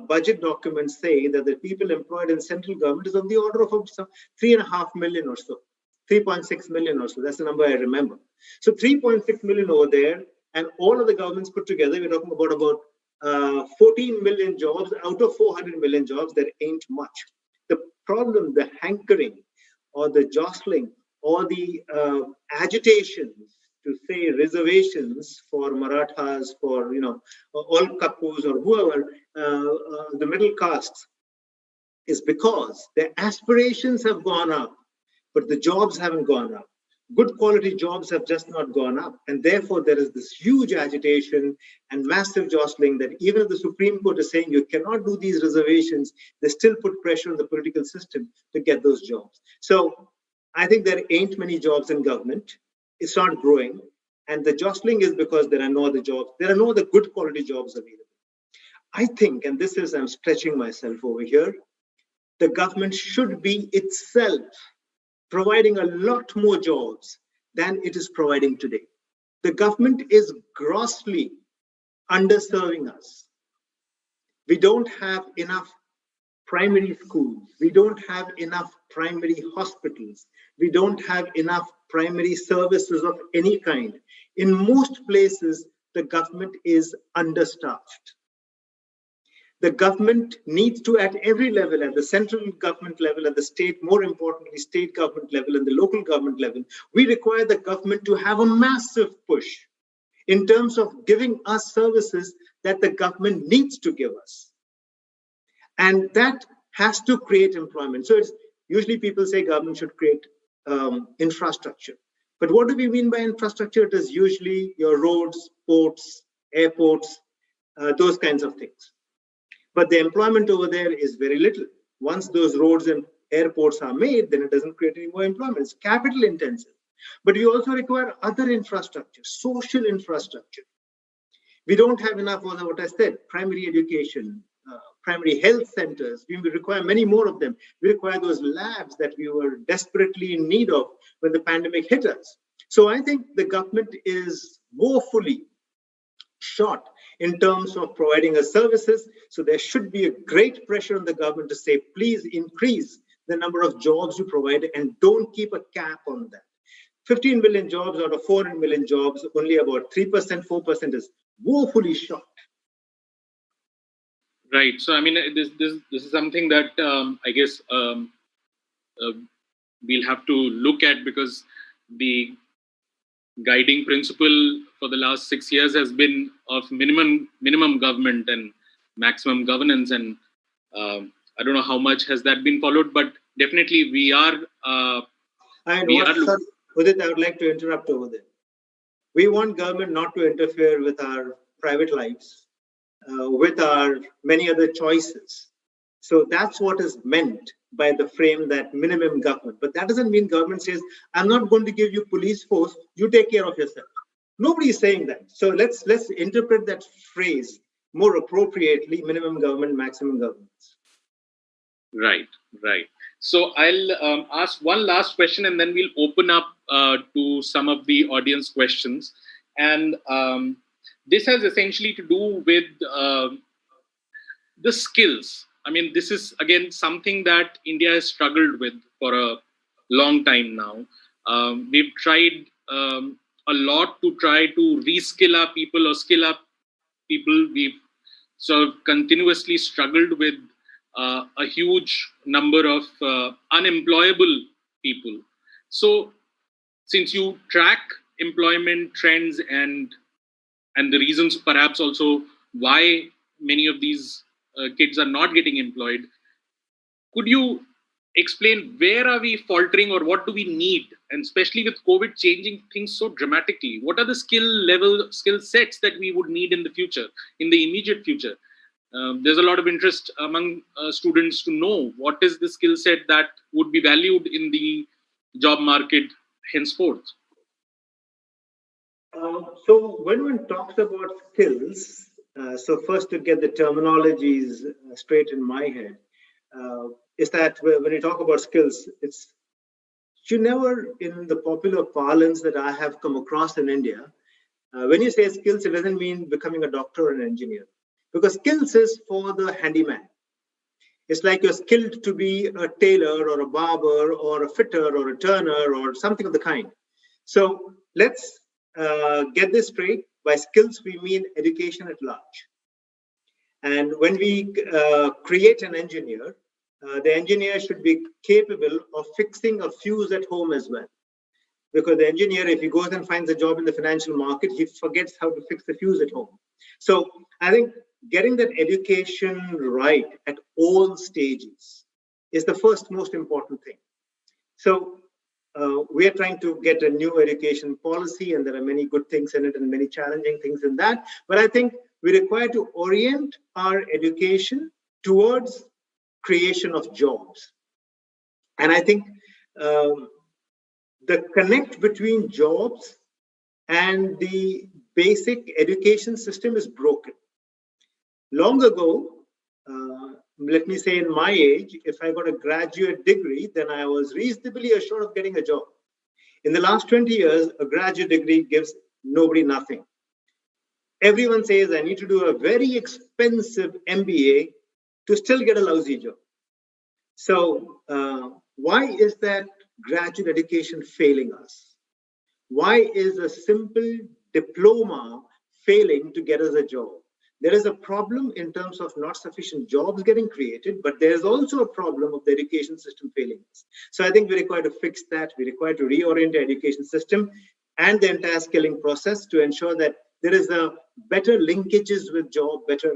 budget documents say that the people employed in central government is of the order of 3.5 million or so, 3.6 million or so. That's the number I remember. So 3.6 million over there, and all of the governments put together, we're talking about 14 million jobs out of 400 million jobs. That ain't much. The problem, the hankering, or the jostling, or the agitation to say reservations for Marathas, for all Kapus or whoever, the middle castes, is because their aspirations have gone up, but the jobs haven't gone up. Good quality jobs have just not gone up, and therefore there is this huge agitation and massive jostling that even if the Supreme Court is saying you cannot do these reservations, they still put pressure on the political system to get those jobs. So I think there ain't many jobs in government. It's not growing. And the jostling is because there are no other jobs. There are no other good quality jobs available. I think, and this is, I'm stretching myself over here, the government should be itself providing a lot more jobs than it is providing today. The government is grossly underserving us. We don't have enough primary schools. We don't have enough primary hospitals. We don't have enough primary services of any kind. In most places, the government is understaffed. The government needs to, at every level, at the central government level, at the state, more importantly, state government level and the local government level, we require the government to have a massive push in terms of giving us services that the government needs to give us. And that has to create employment. So it's Usually people say government should create infrastructure. But what do we mean by infrastructure? It is usually your roads, ports, airports, those kinds of things. But the employment over there is very little. Once those roads and airports are made, then it doesn't create any more employment. It's capital intensive. But we also require other infrastructure, social infrastructure. We don't have enough of what I said, primary education, primary health centers. We require many more of them. We require those labs that we were desperately in need of when the pandemic hit us. So I think the government is woefully short in terms of providing us services. So there should be a great pressure on the government to say, please increase the number of jobs you provide and don't keep a cap on that. 15 million jobs out of 400 million jobs, only about 3%, 4% is woefully short. Right. So, I mean, this is something that I guess we'll have to look at, because the guiding principle for the last 6 years has been of minimum government and maximum governance, and I don't know how much has that been followed, but definitely we are. Udit, I would like to interrupt over there. We want government not to interfere with our private lives, with our many other choices. So that's what is meant by the frame that minimum government. But that doesn't mean government says, I'm not going to give you police force, you take care of yourself. Nobody is saying that. So let's interpret that phrase more appropriately, minimum government, maximum governance. Right. So I'll ask one last question, and then we'll open up to some of the audience questions. And this has essentially to do with the skills. I mean, this is, again, something that India has struggled with for a long time now. We've tried a lot to try to reskill our people or skill up people. We've sort of continuously struggled with a huge number of unemployable people. So, since you track employment trends and the reasons perhaps also why many of these kids are not getting employed, could you explain where are we faltering, or what do we need? And especially with COVID changing things so dramatically, what are the skill sets that we would need in the future, in the immediate future? There's a lot of interest among students to know what is the skill set that would be valued in the job market henceforth. So when one talks about skills, so first to get the terminologies straight in my head, is that when you talk about skills, you never, in the popular parlance that I have come across in India, when you say skills, it doesn't mean becoming a doctor or an engineer, because skills is for the handyman. It's like you're skilled to be a tailor or a barber or a fitter or a turner or something of the kind. So let's get this straight. By skills, we mean education at large. And when we create an engineer, the engineer should be capable of fixing a fuse at home as well. Because the engineer, if he goes and finds a job in the financial market, he forgets how to fix the fuse at home. So I think getting that education right at all stages is the first most important thing. So we are trying to get a new education policy, and there are many good things in it and many challenging things in that. But I think we require to orient our education towards creation of jobs. And I think the connect between jobs and the basic education system is broken. Long ago, let me say in my age, if I got a graduate degree, then I was reasonably assured of getting a job. In the last 20 years, a graduate degree gives nobody nothing. Everyone says, I need to do a very expensive MBA to still get a lousy job. So why is that graduate education failing us? Why is a simple diploma failing to get us a job? There is a problem in terms of not sufficient jobs getting created, but there is also a problem of the education system failing us. So I think we require to fix that. We require to reorient the education system and the entire skilling process to ensure that there is a better linkages with job, better.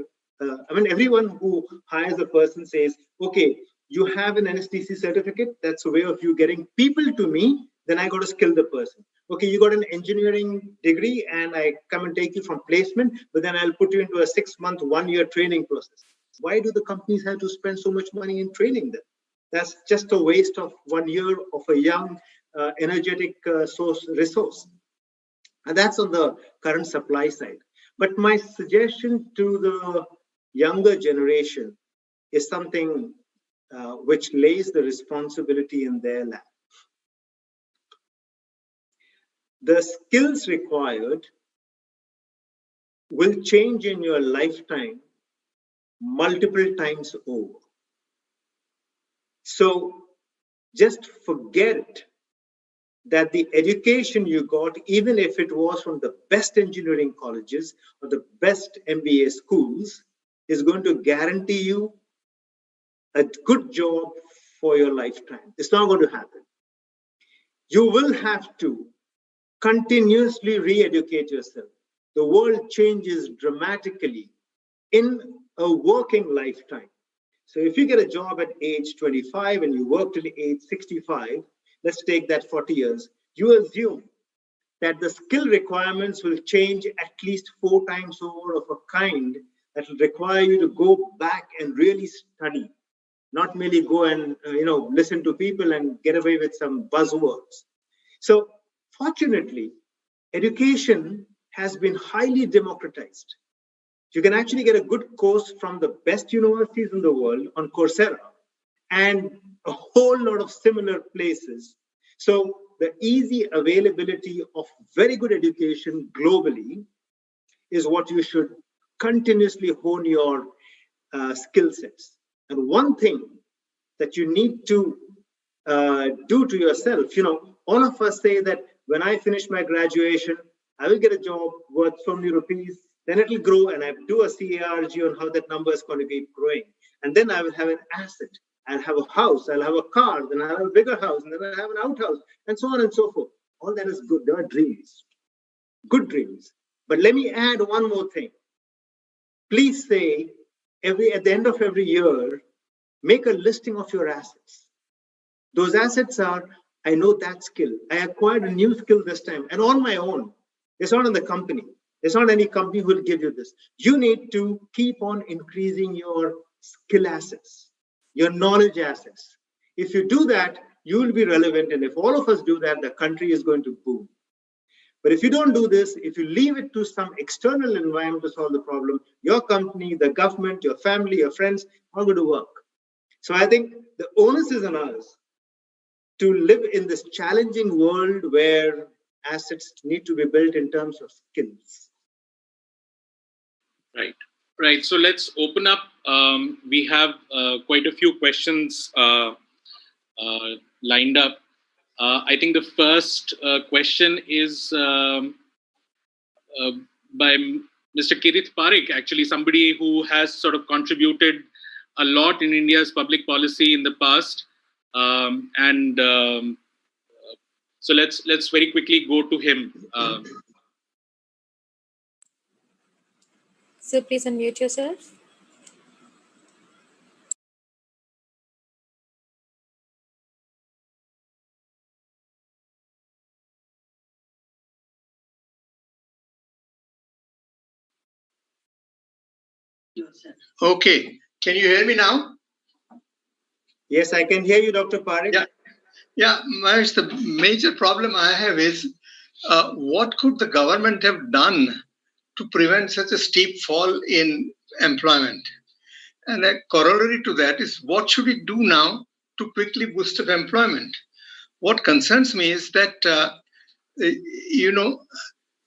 Everyone who hires a person says, okay, You have an NSTC certificate. That's a way of you getting people to me. Then I got to skill the person. Okay, you got an engineering degree and I come and take you from placement, but then I'll put you into a 6-month, 1-year training process. Why do the companies have to spend so much money in training them? That's just a waste of 1 year of a young, energetic resource. And that's on the current supply side. But my suggestion to the younger generation is something which lays the responsibility in their lap. The skills required will change in your lifetime multiple times over. So just forget that the education you got, even if it was from the best engineering colleges or the best MBA schools, is going to guarantee you a good job for your lifetime. It's not going to happen. You will have to continuously re-educate yourself. The world changes dramatically in a working lifetime. So if you get a job at age 25 and you work till age 65, let's take that 40 years, you assume that the skill requirements will change at least 4 times over of a kind that will require you to go back and really study, not merely go and listen to people and get away with some buzzwords. So fortunately, education has been highly democratized. You can actually get a good course from the best universities in the world on Coursera and a whole lot of similar places. So the easy availability of very good education globally is what you should continuously hone your skill sets. And one thing that you need to do to yourself, all of us say that when I finish my graduation, I will get a job worth so many rupees, then it will grow and I do a CARG on how that number is going to keep growing. And then I will have an asset. I'll have a house, I'll have a car, then I'll have a bigger house, and then I'll have an outhouse, and so on and so forth. All that is good. There are dreams, good dreams. But let me add one more thing. Please say, at the end of every year, make a listing of your assets. Those assets are, I know that skill. I acquired a new skill this time, and on my own. It's not in the company. It's not any company who will give you this. You need to keep on increasing your skill assets, your knowledge assets. If you do that, you will be relevant. And if all of us do that, the country is going to boom. But if you don't do this, if you leave it to some external environment to solve the problem, your company, the government, your family, your friends, are going to work. So I think the onus is on us to live in this challenging world where assets need to be built in terms of skills. Right. So let's open up. We have quite a few questions lined up. I think the first question is by Mr. Kirith Parekh, actually somebody who has sort of contributed a lot in India's public policy in the past. So let's very quickly go to him. So please unmute yourself. Okay. Can you hear me now? Yes, I can hear you, Dr. Parekh. Yeah, Mahesh, the major problem I have is what could the government have done to prevent such a steep fall in employment? And a corollary to that is what should it do now to quickly boost up employment? What concerns me is that,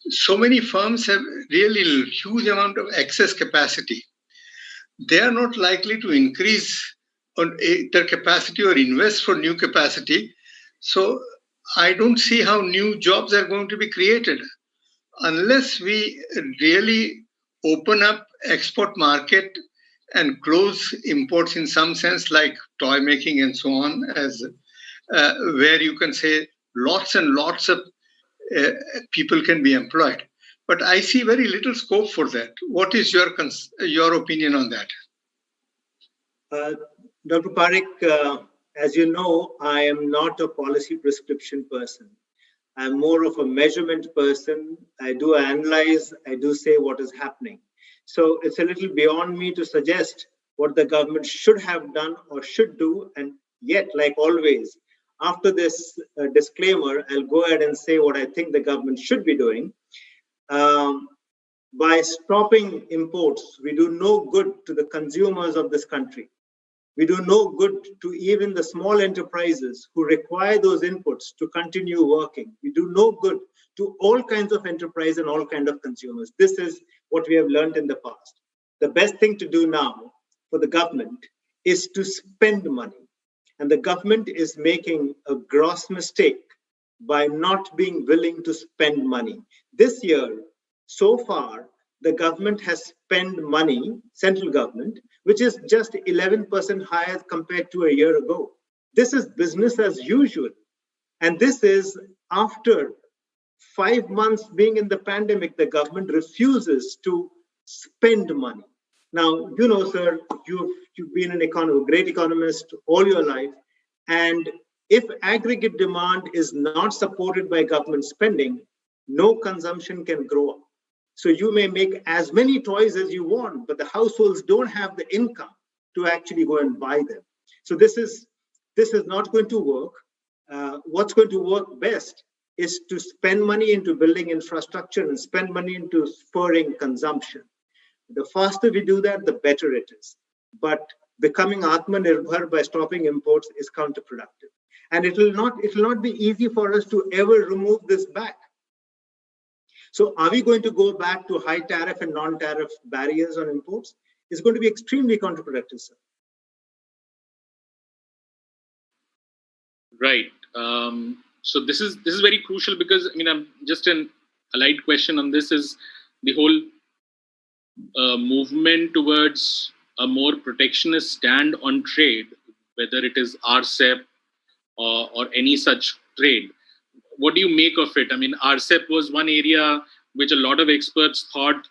so many firms have really huge amount of excess capacity. They are not likely to increase on their capacity or invest for new capacity. So I don't see how new jobs are going to be created unless we really open up export market and close imports in some sense, like toy making and so on, as where you can say lots and lots of people can be employed. But I see very little scope for that. What is your opinion on that? Dr. Parekh, as you know, I am not a policy prescription person. I'm more of a measurement person. I do analyze, I do say what is happening. So it's a little beyond me to suggest what the government should have done or should do. And yet, like always, after this disclaimer, I'll go ahead and say what I think the government should be doing. Um, by stopping imports, we do no good to the consumers of this country. We do no good to even the small enterprises who require those inputs to continue working. We do no good to all kinds of enterprise and all kinds of consumers. This is what we have learned in the past. The best thing to do now for the government is to spend money. And the government is making a gross mistake by not being willing to spend money. This year, so far, the government has spent money, central government, which is just 11% higher compared to a year ago. This is business as usual. And this is after 5 months being in the pandemic, the government refuses to spend money. Now, you know, sir, you've been an great economist all your life. And if aggregate demand is not supported by government spending, no consumption can grow up. So you may make as many toys as you want, but the households don't have the income to actually go and buy them. So this is not going to work. What's going to work best is to spend money into building infrastructure and spend money into spurring consumption. The faster we do that, the better it is. But becoming Atmanirbhar by stopping imports is counterproductive. And it will not be easy for us to ever remove this back. So are we going to go back to high tariff and non-tariff barriers on imports? It's going to be extremely counterproductive, sir. Right. So this is very crucial because I'm just an allied question on this is the whole movement towards a more protectionist stand on trade, whether it is RCEP or any such trade. What do you make of it? RCEP was one area which a lot of experts thought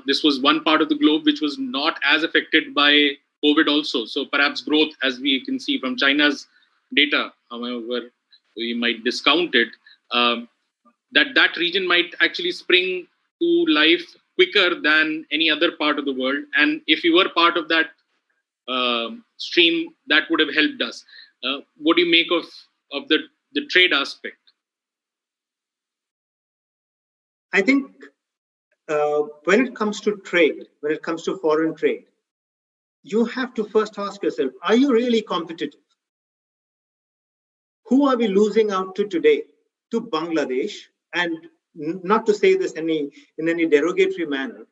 this was one part of the globe which was not as affected by COVID also. So perhaps growth, as we can see from China's data, however we might discount it, that region might actually spring to life quicker than any other part of the world. And if we were part of that stream, that would have helped us. What do you make of the trade aspect? I think when it comes to trade, when it comes to foreign trade, you have to first ask yourself, are you really competitive? Who are we losing out to today? To Bangladesh, and not to say this in any derogatory manner,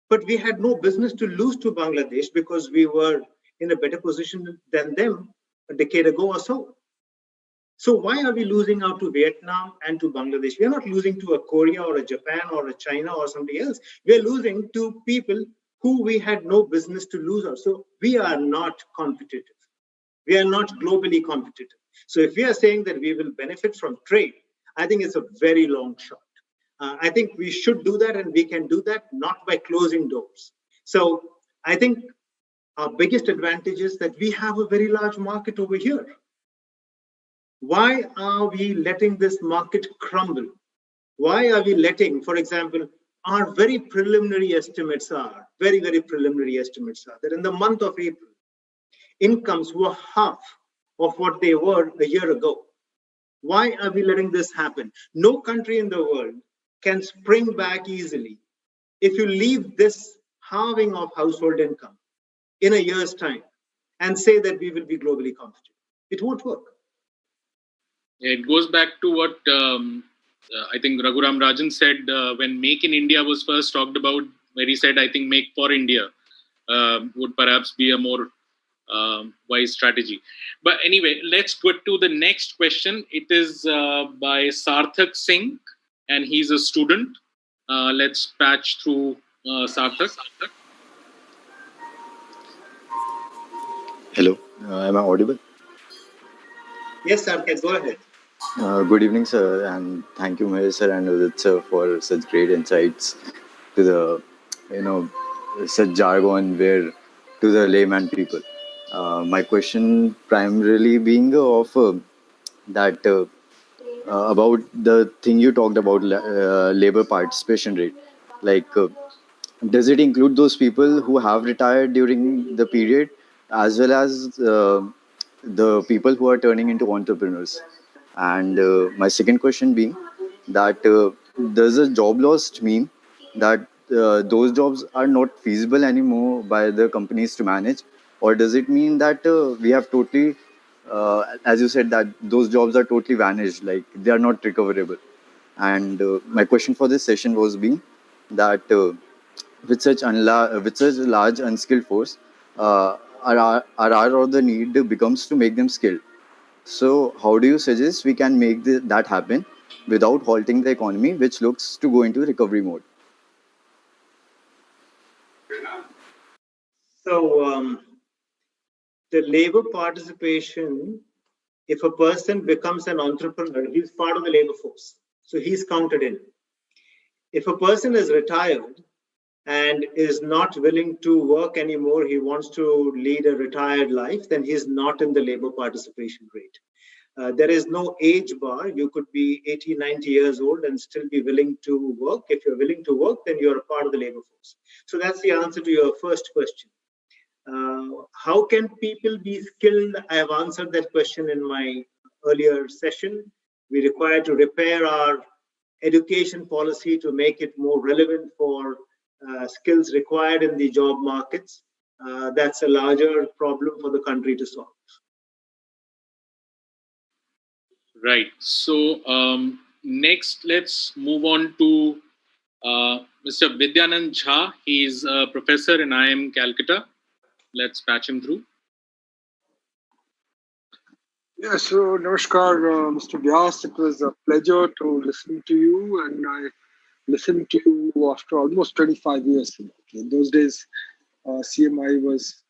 but we had no business to lose to Bangladesh because we were in a better position than them a decade ago or so. So why are we losing out to Vietnam and to Bangladesh? We are not losing to a Korea or a Japan or a China or somebody else. We are losing to people who we had no business to lose out. So we are not competitive. We are not globally competitive. So if we are saying that we will benefit from trade, I think it's a very long shot. I think we should do that, and we can do that not by closing doors. So I think our biggest advantage is that we have a very large market over here. Why are we letting this market crumble? Why are we letting, for example, our very preliminary estimates are, very, very preliminary estimates are that in the month of April, incomes were half of what they were a year ago. Why are we letting this happen? No country in the world can spring back easily if you leave this halving of household income in a year's time and say that we will be globally competitive. It won't work. It goes back to what I think Raghuram Rajan said when Make in India was first talked about, where he said, I think Make for India would perhaps be a more wise strategy. But anyway, let's go to the next question. It is by Sarthak Singh, and he's a student. Let's patch through Sarthak. Hello, am I audible? Yes, Sarthak, go ahead. Good evening, sir, and thank you, Mahesh sir and Udit sir, for such great insights to the, such jargon where to the layman people. My question primarily being of that about the thing you talked about, labor participation rate. Like, does it include those people who have retired during the period, as well as the people who are turning into entrepreneurs? And my second question being that does a job loss mean that those jobs are not feasible anymore by the companies to manage, or does it mean that we have totally, as you said, that those jobs are totally vanished, like they are not recoverable? And my question for this session was being that with such a large unskilled force, or the need becomes to make them skilled. So, how do you suggest we can make that happen without halting the economy, which looks to go into recovery mode? So, the labor participation, if a person becomes an entrepreneur, he's part of the labor force. So he's counted in. If a person is retired and is not willing to work anymore, he wants to lead a retired life, then he's not in the labor participation rate. There is no age bar. You could be 80, 90 years old and still be willing to work. If you're willing to work, then you're a part of the labor force. So that's the answer to your first question. How can people be skilled? I have answered that question in my earlier session. We require to repair our education policy to make it more relevant for skills required in the job markets. That's a larger problem for the country to solve. Right. So next, let's move on to Mr. Vidyanand Jha. He's a professor in IIM Calcutta. Let's patch him through. Yeah, so Namaskar, Mr. Vyas. It was a pleasure to listen to you, and I listened to you after almost 25 years. In those days, CMIE was,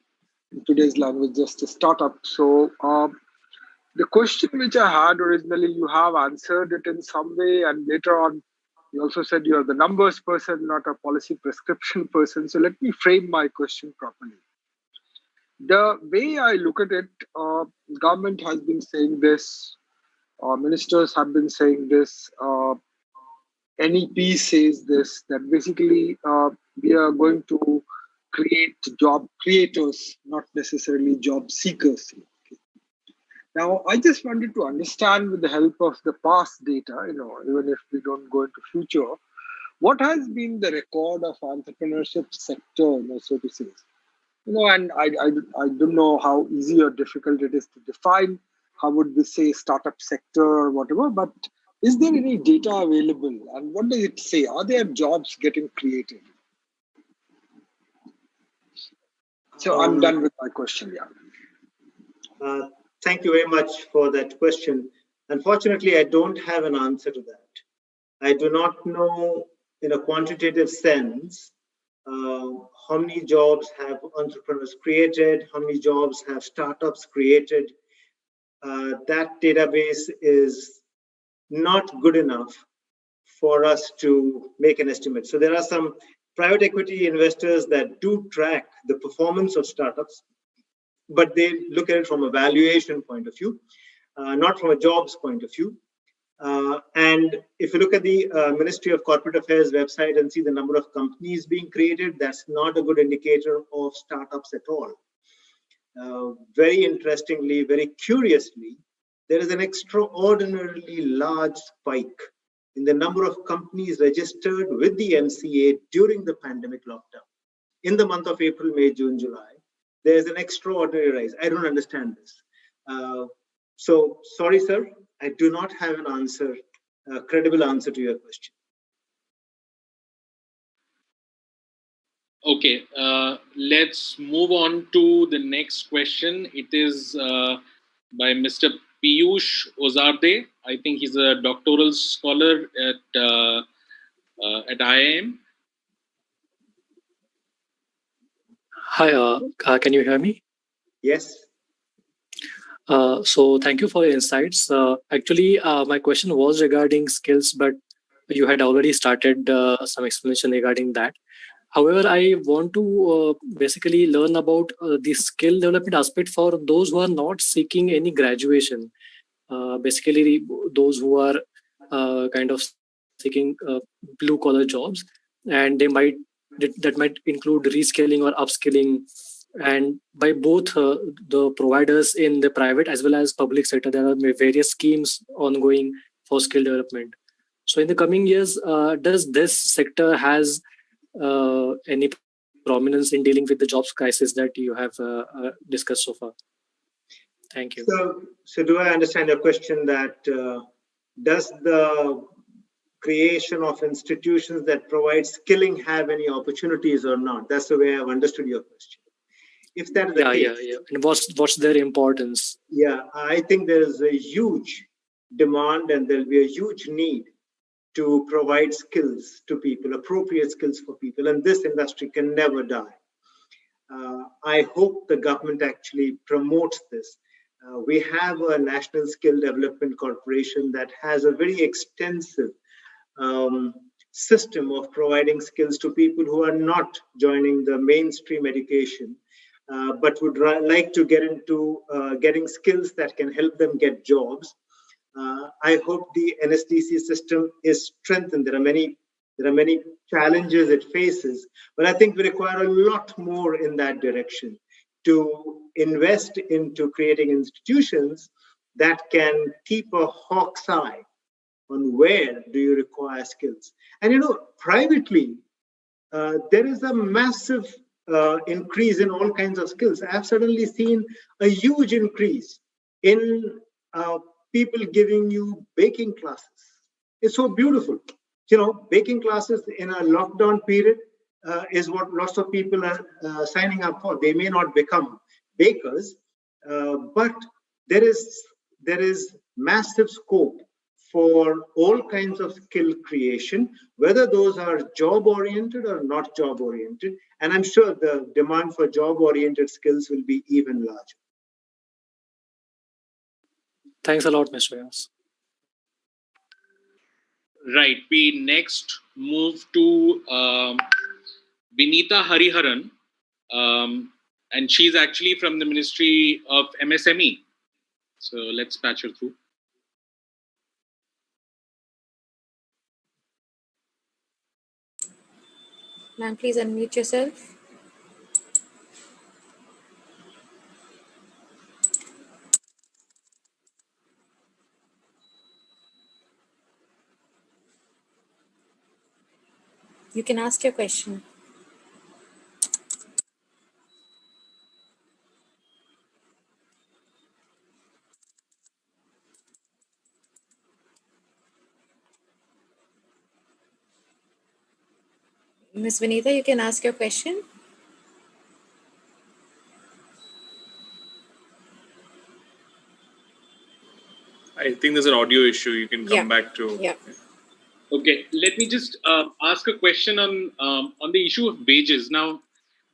in today's language, just a startup. So the question which I had originally, you have answered it in some way, and later on, you also said you're the numbers person, not a policy prescription person. So let me frame my question properly. The way I look at it, government has been saying this, ministers have been saying this, NEP says this, that basically we are going to create job creators, not necessarily job seekers. Now, I just wanted to understand with the help of the past data, even if we don't go into future, what has been the record of entrepreneurship sector, so to say? And I don't know how easy or difficult it is to define. How would we say startup sector or whatever? But is there any data available? And what does it say? Are there jobs getting created? So I'm done with my question. Yeah. Thank you very much for that question. Unfortunately, I don't have an answer to that. I do not know in a quantitative sense how many jobs have entrepreneurs created, how many jobs have startups created. That database is not good enough for us to make an estimate. So there are some private equity investors that do track the performance of startups, but they look at it from a valuation point of view, not from a jobs point of view. And if you look at the Ministry of Corporate Affairs website and see the number of companies being created, that's not a good indicator of startups at all. Very interestingly, very curiously, there is an extraordinarily large spike in the number of companies registered with the MCA during the pandemic lockdown. In the month of April, May, June, July, there is an extraordinary rise. I don't understand this. So sorry, sir, I do not have an answer, a credible answer to your question. Okay, let's move on to the next question. It is by Mr. Piyush Ozarde. I think he's a doctoral scholar at IIM. Hi, can you hear me? Yes. So thank you for your insights. Actually, my question was regarding skills, but you had already started some explanation regarding that. However, I want to basically learn about the skill development aspect for those who are not seeking any graduation. Basically, those who are kind of seeking blue collar jobs, and that might include reskilling or upskilling, and by both the providers in the private as well as public sector, there are various schemes ongoing for skill development. So in the coming years, does this sector has any prominence in dealing with the jobs crisis that you have discussed so far? Thank you. So do I understand your question that does the creation of institutions that provide skilling have any opportunities or not? That's the way I've understood your question. If that is the case, yeah. And what's their importance? Yeah, I think there is a huge demand and there'll be a huge need to provide skills to people, appropriate skills for people, and this industry can never die. I hope the government actually promotes this. We have a National Skill Development Corporation that has a very extensive system of providing skills to people who are not joining the mainstream education, but would like to get into getting skills that can help them get jobs. I hope the NSDC system is strengthened. There are many challenges it faces, but I think we require a lot more in that direction to invest into creating institutions that can keep a hawk's eye on where do you require skills. And privately, there is a massive increase in all kinds of skills. I've suddenly seen a huge increase in people giving you baking classes. It's so beautiful. Baking classes in a lockdown period is what lots of people are signing up for. They may not become bakers, but there is massive scope for all kinds of skill creation, whether those are job-oriented or not job-oriented. And I'm sure the demand for job-oriented skills will be even larger. Thanks a lot, Mr. Vyas. Right. We next move to Vinita Hariharan, and she's actually from the Ministry of MSME. So let's patch her through. Ma'am, please unmute yourself. You can ask your question. Ms. Vinita, you can ask your question. I think there's an audio issue. You can come back to. Yeah. Okay, let me just ask a question on the issue of wages. Now,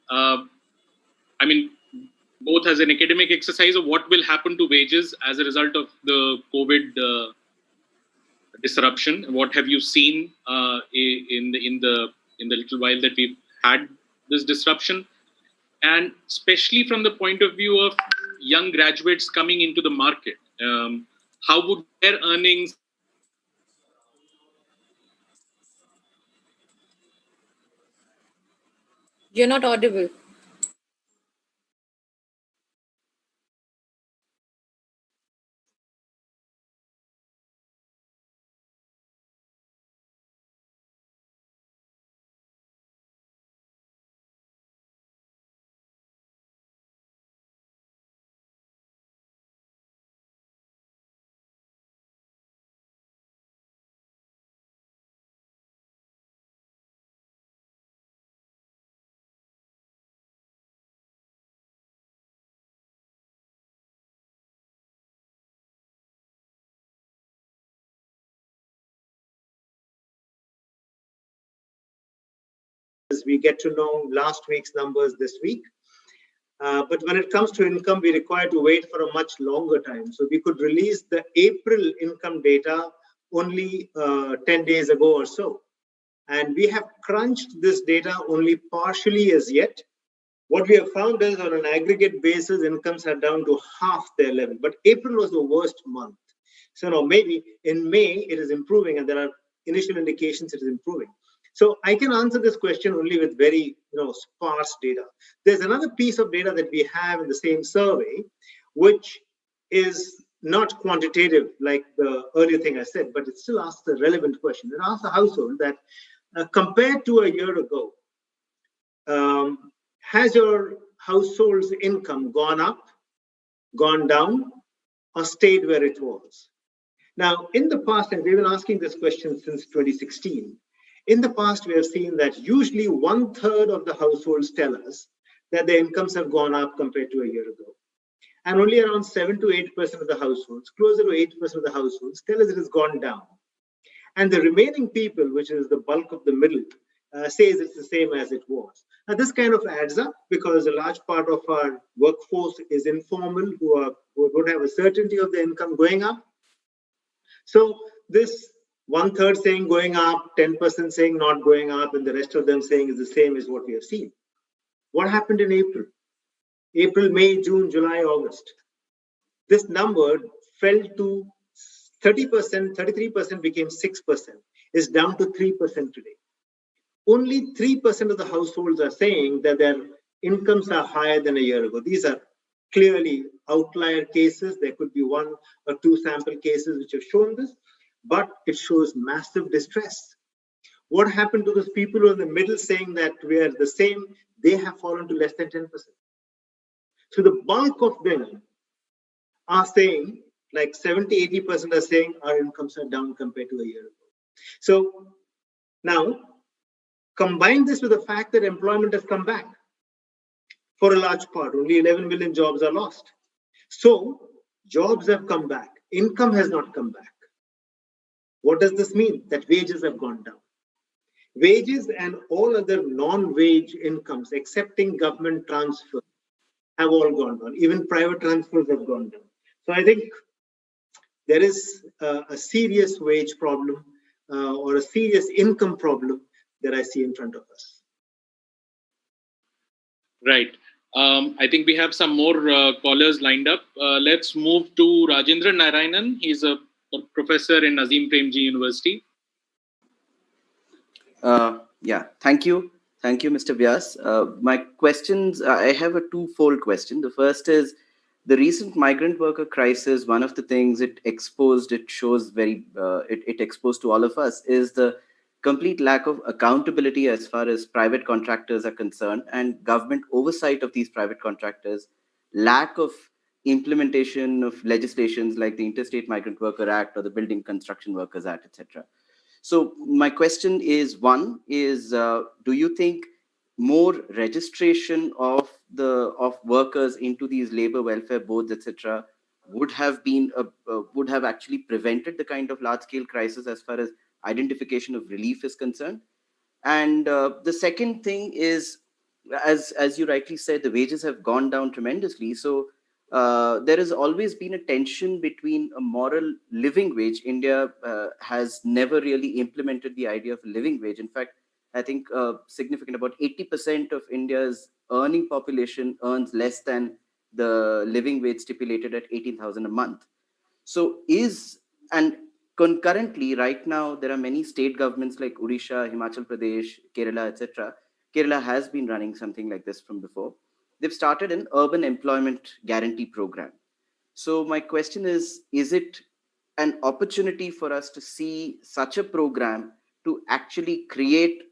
I mean, both as an academic exercise of what will happen to wages as a result of the COVID disruption. What have you seen in the little while that we've had this disruption, and especially from the point of view of young graduates coming into the market, how would their earnings? You're not audible. We get to know last week's numbers this week. But when it comes to income, we require to wait for a much longer time. So we could release the April income data only 10 days ago or so. And we have crunched this data only partially as yet. What we have found is on an aggregate basis, incomes are down to half their level. But April was the worst month. So now maybe in May it is improving, and there are initial indications it is improving. So I can answer this question only with very sparse data. There's another piece of data that we have in the same survey, which is not quantitative like the earlier thing I said, but it still asks a relevant question. It asks a household that compared to a year ago, has your household's income gone up, gone down, or stayed where it was? Now, in the past, and we've been asking this question since 2016, in the past, we have seen that usually 1/3 of the households tell us that their incomes have gone up compared to a year ago. And only around 7 to 8% of the households, closer to 8% of the households, tell us it has gone down. And the remaining people, which is the bulk of the middle, says it's the same as it was. Now, this kind of adds up because a large part of our workforce is informal, who don't have a certainty of the income going up. So this 1/3 saying going up, 10% saying not going up, and the rest of them saying is the same is what we have seen. What happened in April? April, May, June, July, August. This number fell to 30%, 33% became 6%, is down to 3% today. Only 3% of the households are saying that their incomes are higher than a year ago. These are clearly outlier cases. There could be 1 or 2 sample cases which have shown this, but it shows massive distress. What happened to those people who are in the middle saying that we are the same? They have fallen to less than 10%. So the bulk of them are saying, like 70, 80% are saying our incomes are down compared to a year ago. So now, combine this with the fact that employment has come back. For a large part, only 11 million jobs are lost. So jobs have come back. Income has not come back. What does this mean? That wages have gone down. Wages and all other non-wage incomes, excepting government transfers, have all gone down. Even private transfers have gone down. So I think there is a serious wage problem or a serious income problem that I see in front of us. Right. I think we have some more callers lined up. Let's move to Rajendra Narayanan. He's a professor in Azim Premji University. Yeah, thank you. Thank you, Mr. Vyas. My questions, I have a twofold question. The first is the recent migrant worker crisis. One of the things it exposed, it shows very, it exposed to all of us is the complete lack of accountability as far as private contractors are concerned and government oversight of these private contractors, lack of implementation of legislations like the Interstate Migrant Worker Act or the Building Construction Workers Act, etc. So my question is, one is, do you think more registration of workers into these labor welfare boards, etc., would have been would have actually prevented the kind of large scale crisis as far as identification of relief is concerned? And the second thing is, as you rightly said, the wages have gone down tremendously. So there has always been a tension between a moral living wage. India has never really implemented the idea of a living wage. In fact, I think significant, about 80% of India's earning population earns less than the living wage stipulated at 18,000 a month. So and concurrently, right now, there are many state governments like Odisha, Himachal Pradesh, Kerala, etc. Kerala has been running something like this from before. They've started an urban employment guarantee program. So my question is it an opportunity for us to see such a program to actually create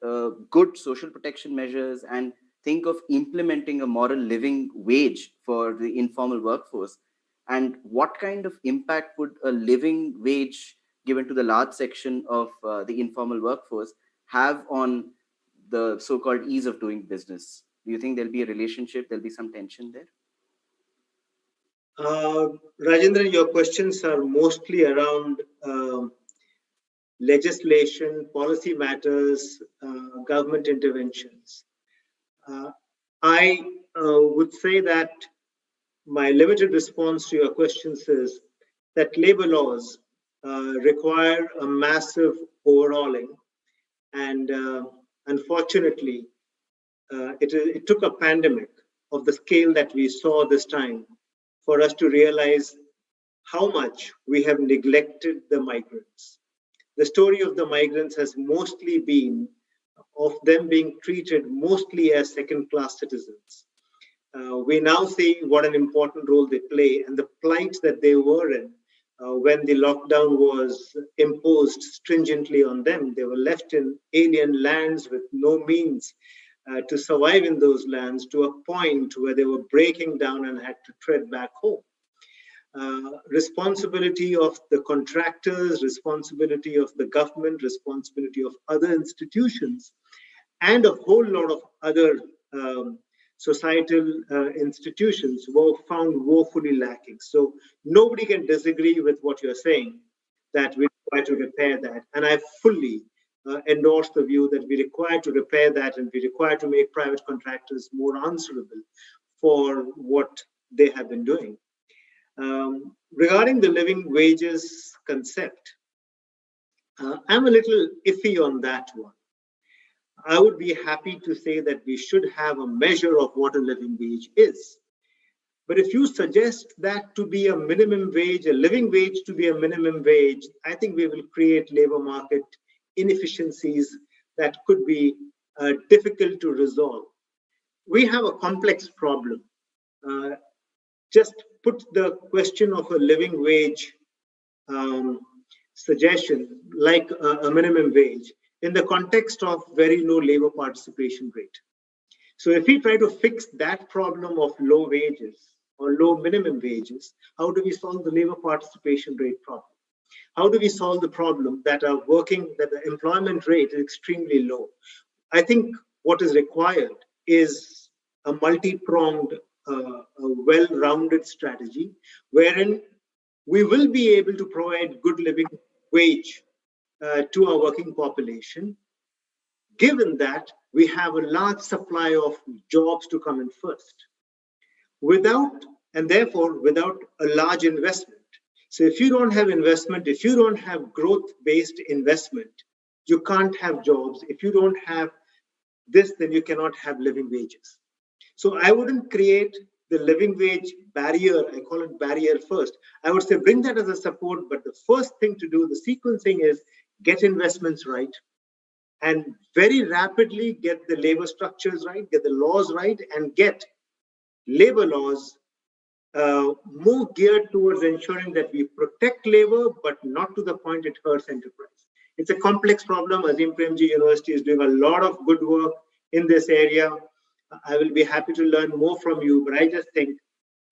good social protection measures and think of implementing a moral living wage for the informal workforce? And what kind of impact would a living wage given to the large section of the informal workforce have on the so-called ease of doing business? Do you think there'll be a relationship, there'll be some tension there? Rajendra, your questions are mostly around legislation, policy matters, government interventions. I would say that my limited response to your questions is that labor laws require a massive overhauling And unfortunately, it took a pandemic of the scale that we saw this time for us to realize how much we have neglected the migrants. The story of the migrants has mostly been of them being treated mostly as second-class citizens. We now see what an important role they play and the plight that they were in when the lockdown was imposed stringently on them. They were left in alien lands with no means to survive in those lands to a point where they were breaking down and had to tread back home. Responsibility of the contractors, responsibility of the government, responsibility of other institutions, and a whole lot of other societal institutions were found woefully lacking. So nobody can disagree with what you're saying, that we require to repair that. And I fully endorse the view that we require to repair that and we require to make private contractors more answerable for what they have been doing. Regarding the living wages concept, I'm a little iffy on that one. I would be happy to say that we should have a measure of what a living wage is. But if you suggest that to be a minimum wage, a living wage to be a minimum wage, I think we will create labor market inefficiencies that could be difficult to resolve. We have a complex problem. Just put the question of a living wage suggestion like a minimum wage in the context of very low labor participation rate. So if we try to fix that problem of low wages or low minimum wages, how do we solve the labor participation rate problem? How do we solve the problem that the employment rate is extremely low? I think what is required is a multi-pronged, a well-rounded strategy wherein we will be able to provide good living wage to our working population, given that we have a large supply of jobs to come in first, and therefore without a large investment. So if you don't have investment, if you don't have growth-based investment, you can't have jobs. If you don't have this, then you cannot have living wages. So I wouldn't create the living wage barrier. I call it barrier first. I would say bring that as a support, but the first thing to do, the sequencing is get investments right and very rapidly get the labor structures right, get the laws right, and get labor laws more geared towards ensuring that we protect labor, but not to the point it hurts enterprise. It's a complex problem. Azim Premji University is doing a lot of good work in this area. I will be happy to learn more from you, but I just think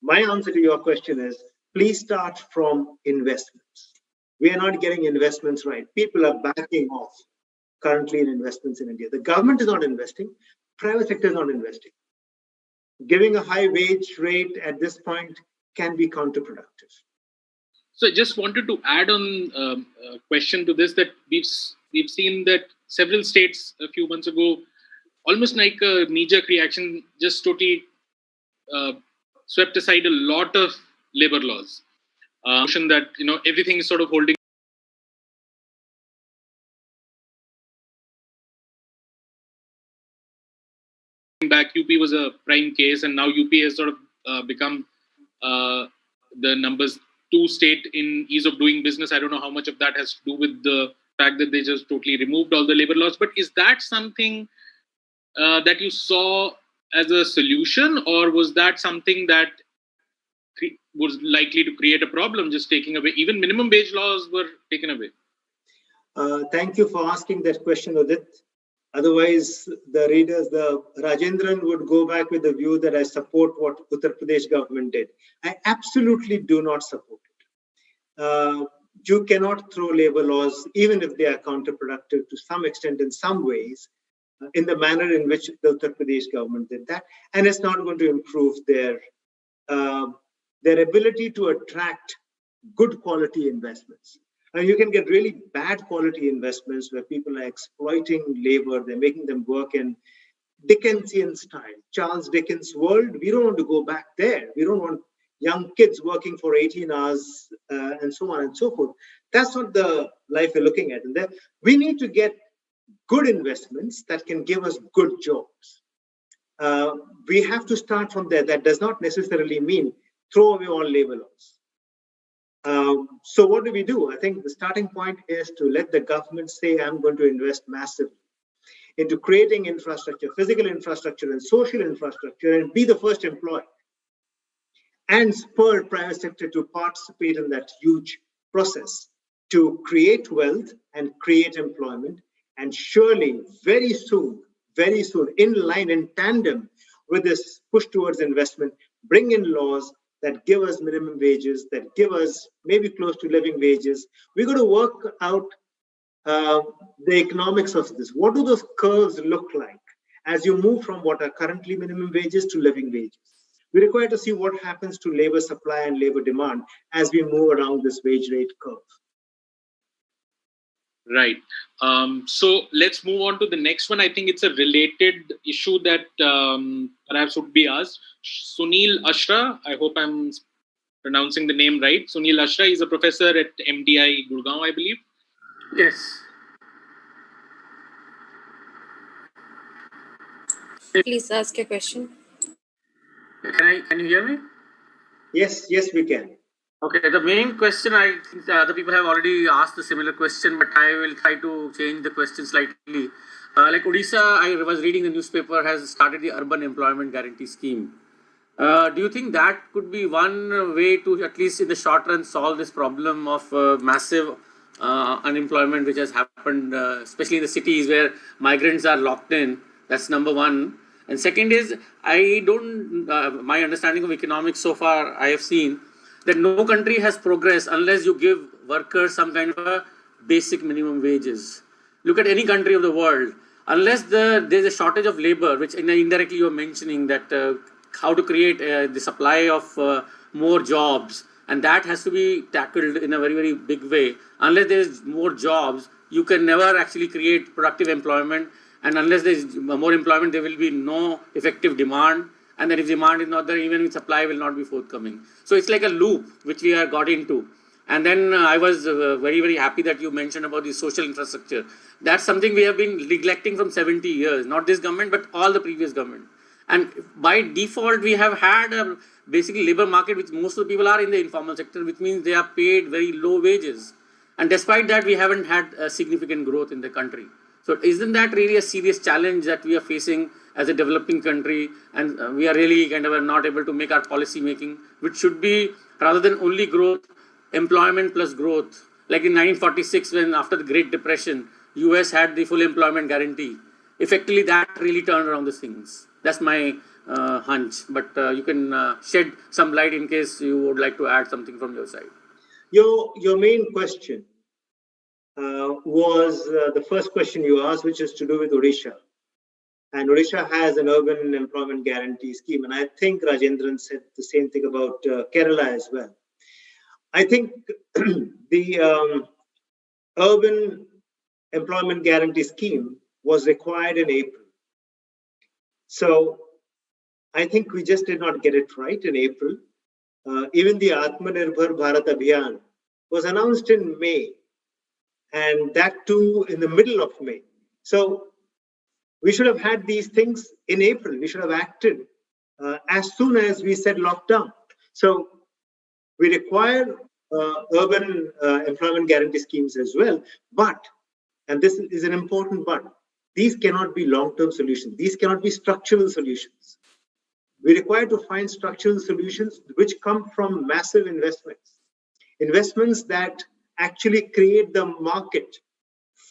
my answer to your question is, please start from investments. We are not getting investments right. People are backing off currently in investments in India. The government is not investing. Private sector is not investing. Giving a high wage rate at this point can be counterproductive. So I just wanted to add on a question to this, that we've seen that several states a few months ago, almost like a knee-jerk reaction, just totally swept aside a lot of labor laws. Notion that everything is sort of holding back. UP was a prime case, and now UP has sort of become the numbers 2 state in ease of doing business. I don't know how much of that has to do with the fact that they just totally removed all the labor laws. But is that something that you saw as a solution, or was that something that was likely to create a problem, just taking away? Even minimum wage laws were taken away. Thank you for asking that question, Udit. Otherwise, the readers, the Rajendran would go back with the view that I support what Uttar Pradesh government did. I absolutely do not support it. You cannot throw labor laws, even if they are counterproductive to some extent in some ways, in the manner in which the Uttar Pradesh government did that. And it's not going to improve their ability to attract good quality investments. You can get really bad quality investments where people are exploiting labor. They're making them work in Dickensian style, Charles Dickens world. We don't want to go back there. We don't want young kids working for 18 hours and so on and so forth. That's not the life we're looking at. And we need to get good investments that can give us good jobs. We have to start from there. That does not necessarily mean throw away all labor laws. So what do? I think the starting point is to let the government say, I'm going to invest massively into creating infrastructure, physical infrastructure and social infrastructure, and be the first employer, and spur private sector to participate in that huge process to create wealth and create employment. And surely, very soon, in line, in tandem with this push towards investment, bring in laws that give us minimum wages, that give us maybe close to living wages. We're going to work out the economics of this. What do those curves look like as you move from what are currently minimum wages to living wages? We require to see what happens to labor supply and labor demand as we move around this wage rate curve. Right. So let's move on to the next one. I think it's a related issue that perhaps would be asked. Sunil Ashra, I hope I'm pronouncing the name right. Sunil Ashra is a professor at MDI Gurgaon, I believe. Yes. Please ask your question. Can you hear me? Yes, we can. Okay, the main question, I think the other people have already asked a similar question, but I will try to change the question slightly. Like Odisha, I was reading the newspaper, has started the Urban Employment Guarantee Scheme. Do you think that could be one way to, at least in the short run, solve this problem of massive unemployment which has happened, especially in the cities where migrants are locked in? That's number one. And second is, my understanding of economics so far, I have seen that no country has progress unless you give workers some kind of a basic minimum wages. Look at any country of the world. Unless there's a shortage of labor, which indirectly you're mentioning that how to create the supply of more jobs, and that has to be tackled in a very, very big way. Unless there's more jobs, you can never actually create productive employment, and unless there's more employment, there will be no effective demand. And then if demand is not there, even supply will not be forthcoming. So it's like a loop which we are got into. And then I was very, very happy that you mentioned about the social infrastructure. That's something we have been neglecting from 70 years, not this government, but all the previous government. And by default, we have had a basically labor market, which most of the people are in the informal sector, which means they are paid very low wages. And despite that, we haven't had a significant growth in the country. So isn't that really a serious challenge that we are facing as a developing country, and we are really kind of not able to make our policy making, which should be, rather than only growth, employment plus growth. Like in 1946, when after the Great Depression, US had the full employment guarantee. Effectively, that really turned around the things. That's my hunch. But you can shed some light in case you would like to add something from your side. Your main question was the first question you asked, which is to do with Odisha. And Odisha has an urban employment guarantee scheme. And I think Rajendran said the same thing about Kerala as well. I think the urban employment guarantee scheme was required in April. So I think we just did not get it right in April. Even the Atmanirbhar Bharat Abhiyan was announced in May, and that too in the middle of May. So we should have had these things in April. We should have acted as soon as we said lockdown. So we require urban employment guarantee schemes as well. But, and this is an important but, these cannot be long-term solutions. These cannot be structural solutions. We require to find structural solutions which come from massive investments. Investments that actually create the market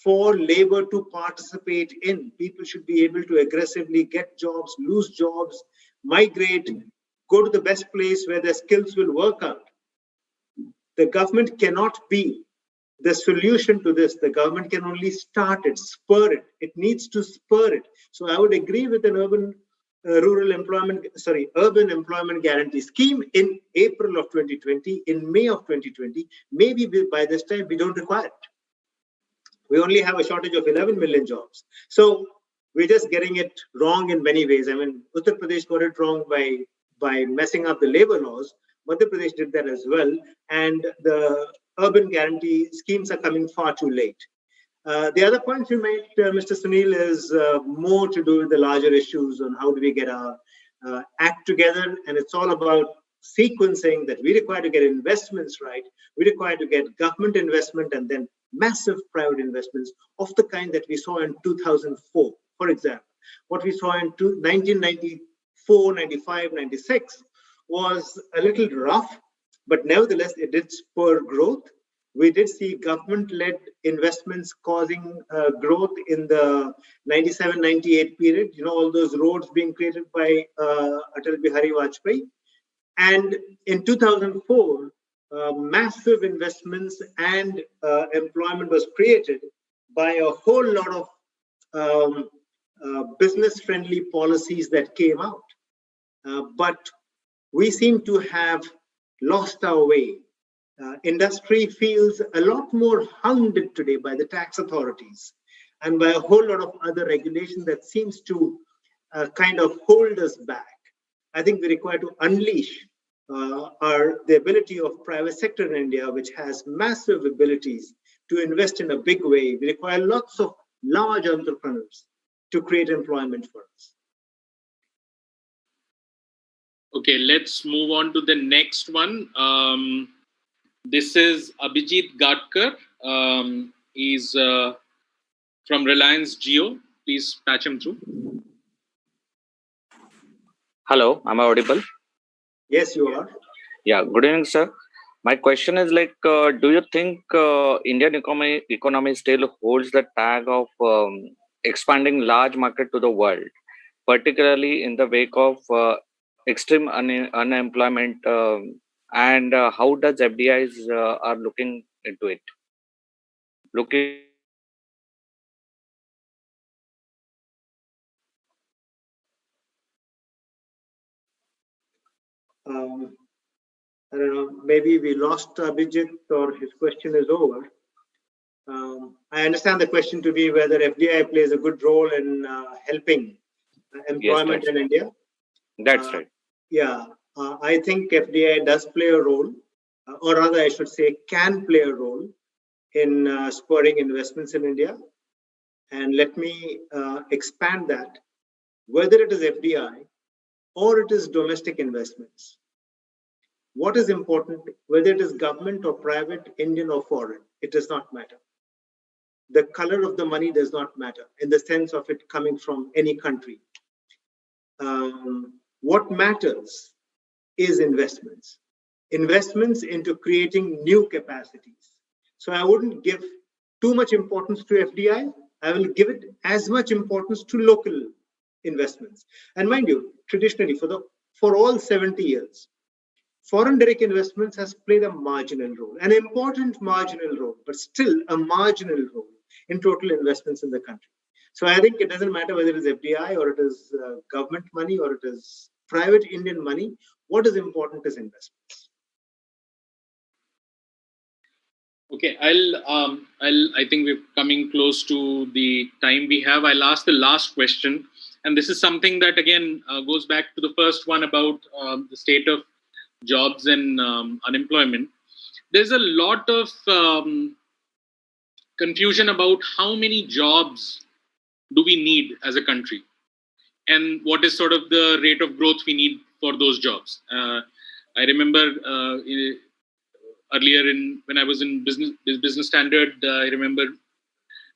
for labor to participate in. People should be able to aggressively get jobs, lose jobs, migrate, go to the best place where their skills will work out. The government cannot be the solution to this. The government can only start it, spur it. It needs to spur it. So I would agree with an urban employment guarantee scheme in April of 2020, in May of 2020. Maybe by this time we don't require it. We only have a shortage of 11 million jobs. So we're just getting it wrong in many ways. I mean, Uttar Pradesh got it wrong by messing up the labor laws. Madhya Pradesh did that as well. And the urban guarantee schemes are coming far too late. The other point you made, Mr. Sunil, is more to do with the larger issues on how do we get our act together. And it's all about sequencing that we require to get investments right. We require to get government investment and then massive private investments of the kind that we saw in 2004, for example. What we saw in 1994, 95, 96 was a little rough, but nevertheless, it did spur growth. We did see government-led investments causing growth in the 97, 98 period. You know, all those roads being created by Atal Bihari Vajpayee. And in 2004, massive investments and employment was created by a whole lot of business-friendly policies that came out. But we seem to have lost our way. Industry feels a lot more hounded today by the tax authorities and by a whole lot of other regulations that seems to kind of hold us back. I think we require to unleash the ability of private sector in India, which has massive abilities to invest in a big way. We require lots of large entrepreneurs to create employment for us. Okay, let's move on to the next one. This is Abhijit Gadkar. He's from Reliance Jio. Please patch him through. Hello, am I audible? Yes, you are. Yeah, good evening, sir. My question is do you think Indian economy still holds the tag of expanding large market to the world, particularly in the wake of extreme unemployment, and how does FDIs are looking into it? I don't know, maybe we lost Abhijit or his question is over. I understand the question to be whether FDI plays a good role in helping employment in India. That's right. Yeah, I think FDI does play a role, or rather I should say can play a role in spurring investments in India. And let me expand that. Whether it is FDI or it is domestic investments, what is important, whether it is government or private, Indian or foreign, it does not matter. The color of the money does not matter in the sense of it coming from any country. What matters is investments into creating new capacities. So I wouldn't give too much importance to FDI. I will give it as much importance to local investments. And mind you, traditionally, for all 70 years, foreign direct investments has played a marginal role, an important marginal role, but still a marginal role in total investments in the country. So I think it doesn't matter whether it is FDI or it is government money or it is private Indian money. What is important is investments. Okay, I think we're coming close to the time we have. I'll ask the last question, and this is something that again goes back to the first one about the state of jobs and unemployment. There's a lot of confusion about how many jobs do we need as a country, and what is sort of the rate of growth we need for those jobs. I remember earlier when I was in business standard, I remember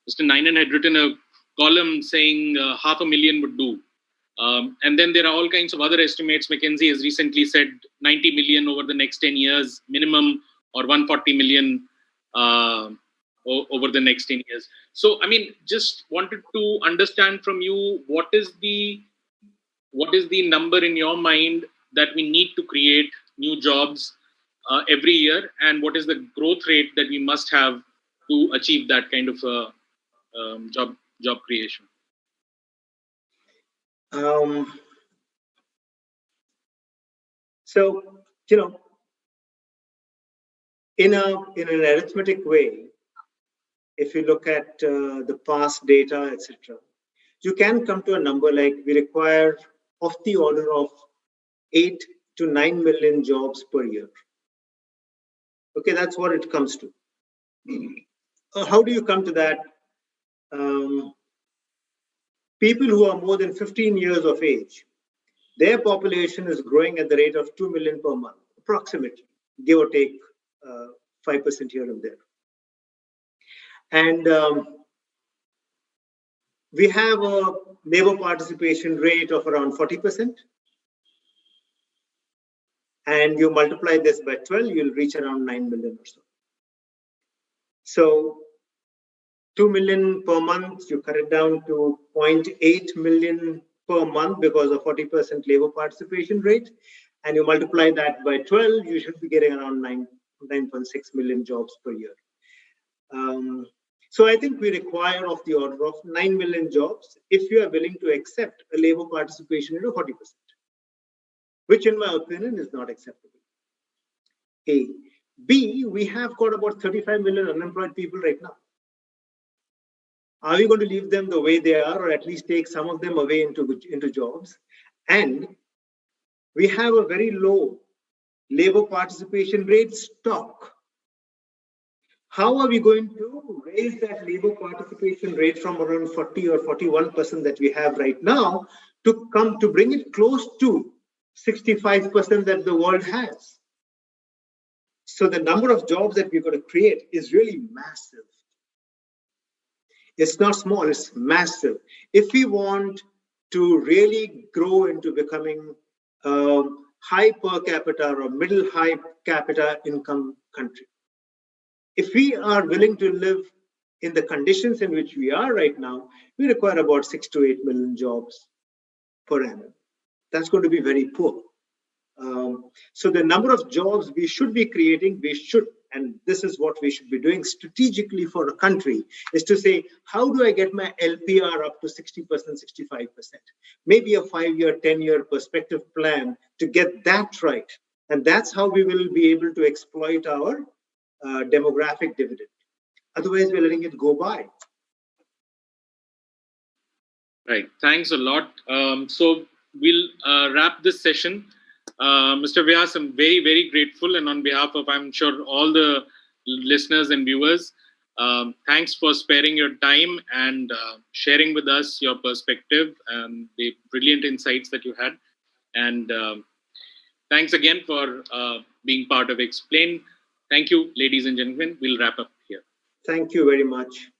Mr. Nainan had written a column saying 500,000 would do. And then there are all kinds of other estimates. McKinsey has recently said 90 million over the next 10 years minimum, or 140 million over the next 10 years. So, I mean, just wanted to understand from you, what is the number in your mind that we need to create new jobs every year, and what is the growth rate that we must have to achieve that kind of job creation? So, you know, in an arithmetic way, if you look at the past data, etc., you can come to a number like we require of the order of 8 to 9 million jobs per year. Okay, that's what it comes to. How do you come to that? people who are more than 15 years of age, their population is growing at the rate of 2 million per month, approximately, give or take 5% here and there. And we have a labor participation rate of around 40%. And you multiply this by 12, you'll reach around 9 million or so. So 2 million per month, you cut it down to 0.8 million per month because of 40% labor participation rate. And you multiply that by 12, you should be getting around 9.6 million jobs per year. So I think we require of the order of 9 million jobs if you are willing to accept a labor participation rate of 40%, which in my opinion is not acceptable. A. B, we have got about 35 million unemployed people right now. Are we going to leave them the way they are, or at least take some of them away into jobs? And we have a very low labor participation rate stock. How are we going to raise that labor participation rate from around 40 or 41% that we have right now to bring it close to 65% that the world has? So the number of jobs that we're going to create is really massive. It's not small, it's massive. If we want to really grow into becoming a high per capita or middle high capita income country, if we are willing to live in the conditions in which we are right now, we require about 6 to 8 million jobs per annum. That's going to be very poor. So the number of jobs we should be creating, and this is what we should be doing strategically for a country, is to say, how do I get my LPR up to 60%, 65%? Maybe a 5-year, 10-year perspective plan to get that right. And that's how we will be able to exploit our demographic dividend. Otherwise, we're letting it go by. Right. Thanks a lot. So we'll wrap this session. Mr. Vyas, I'm very, very grateful. And on behalf of, I'm sure, all the listeners and viewers, thanks for sparing your time and sharing with us your perspective and the brilliant insights that you had. And thanks again for being part of Explain. Thank you, ladies and gentlemen. We'll wrap up here. Thank you very much.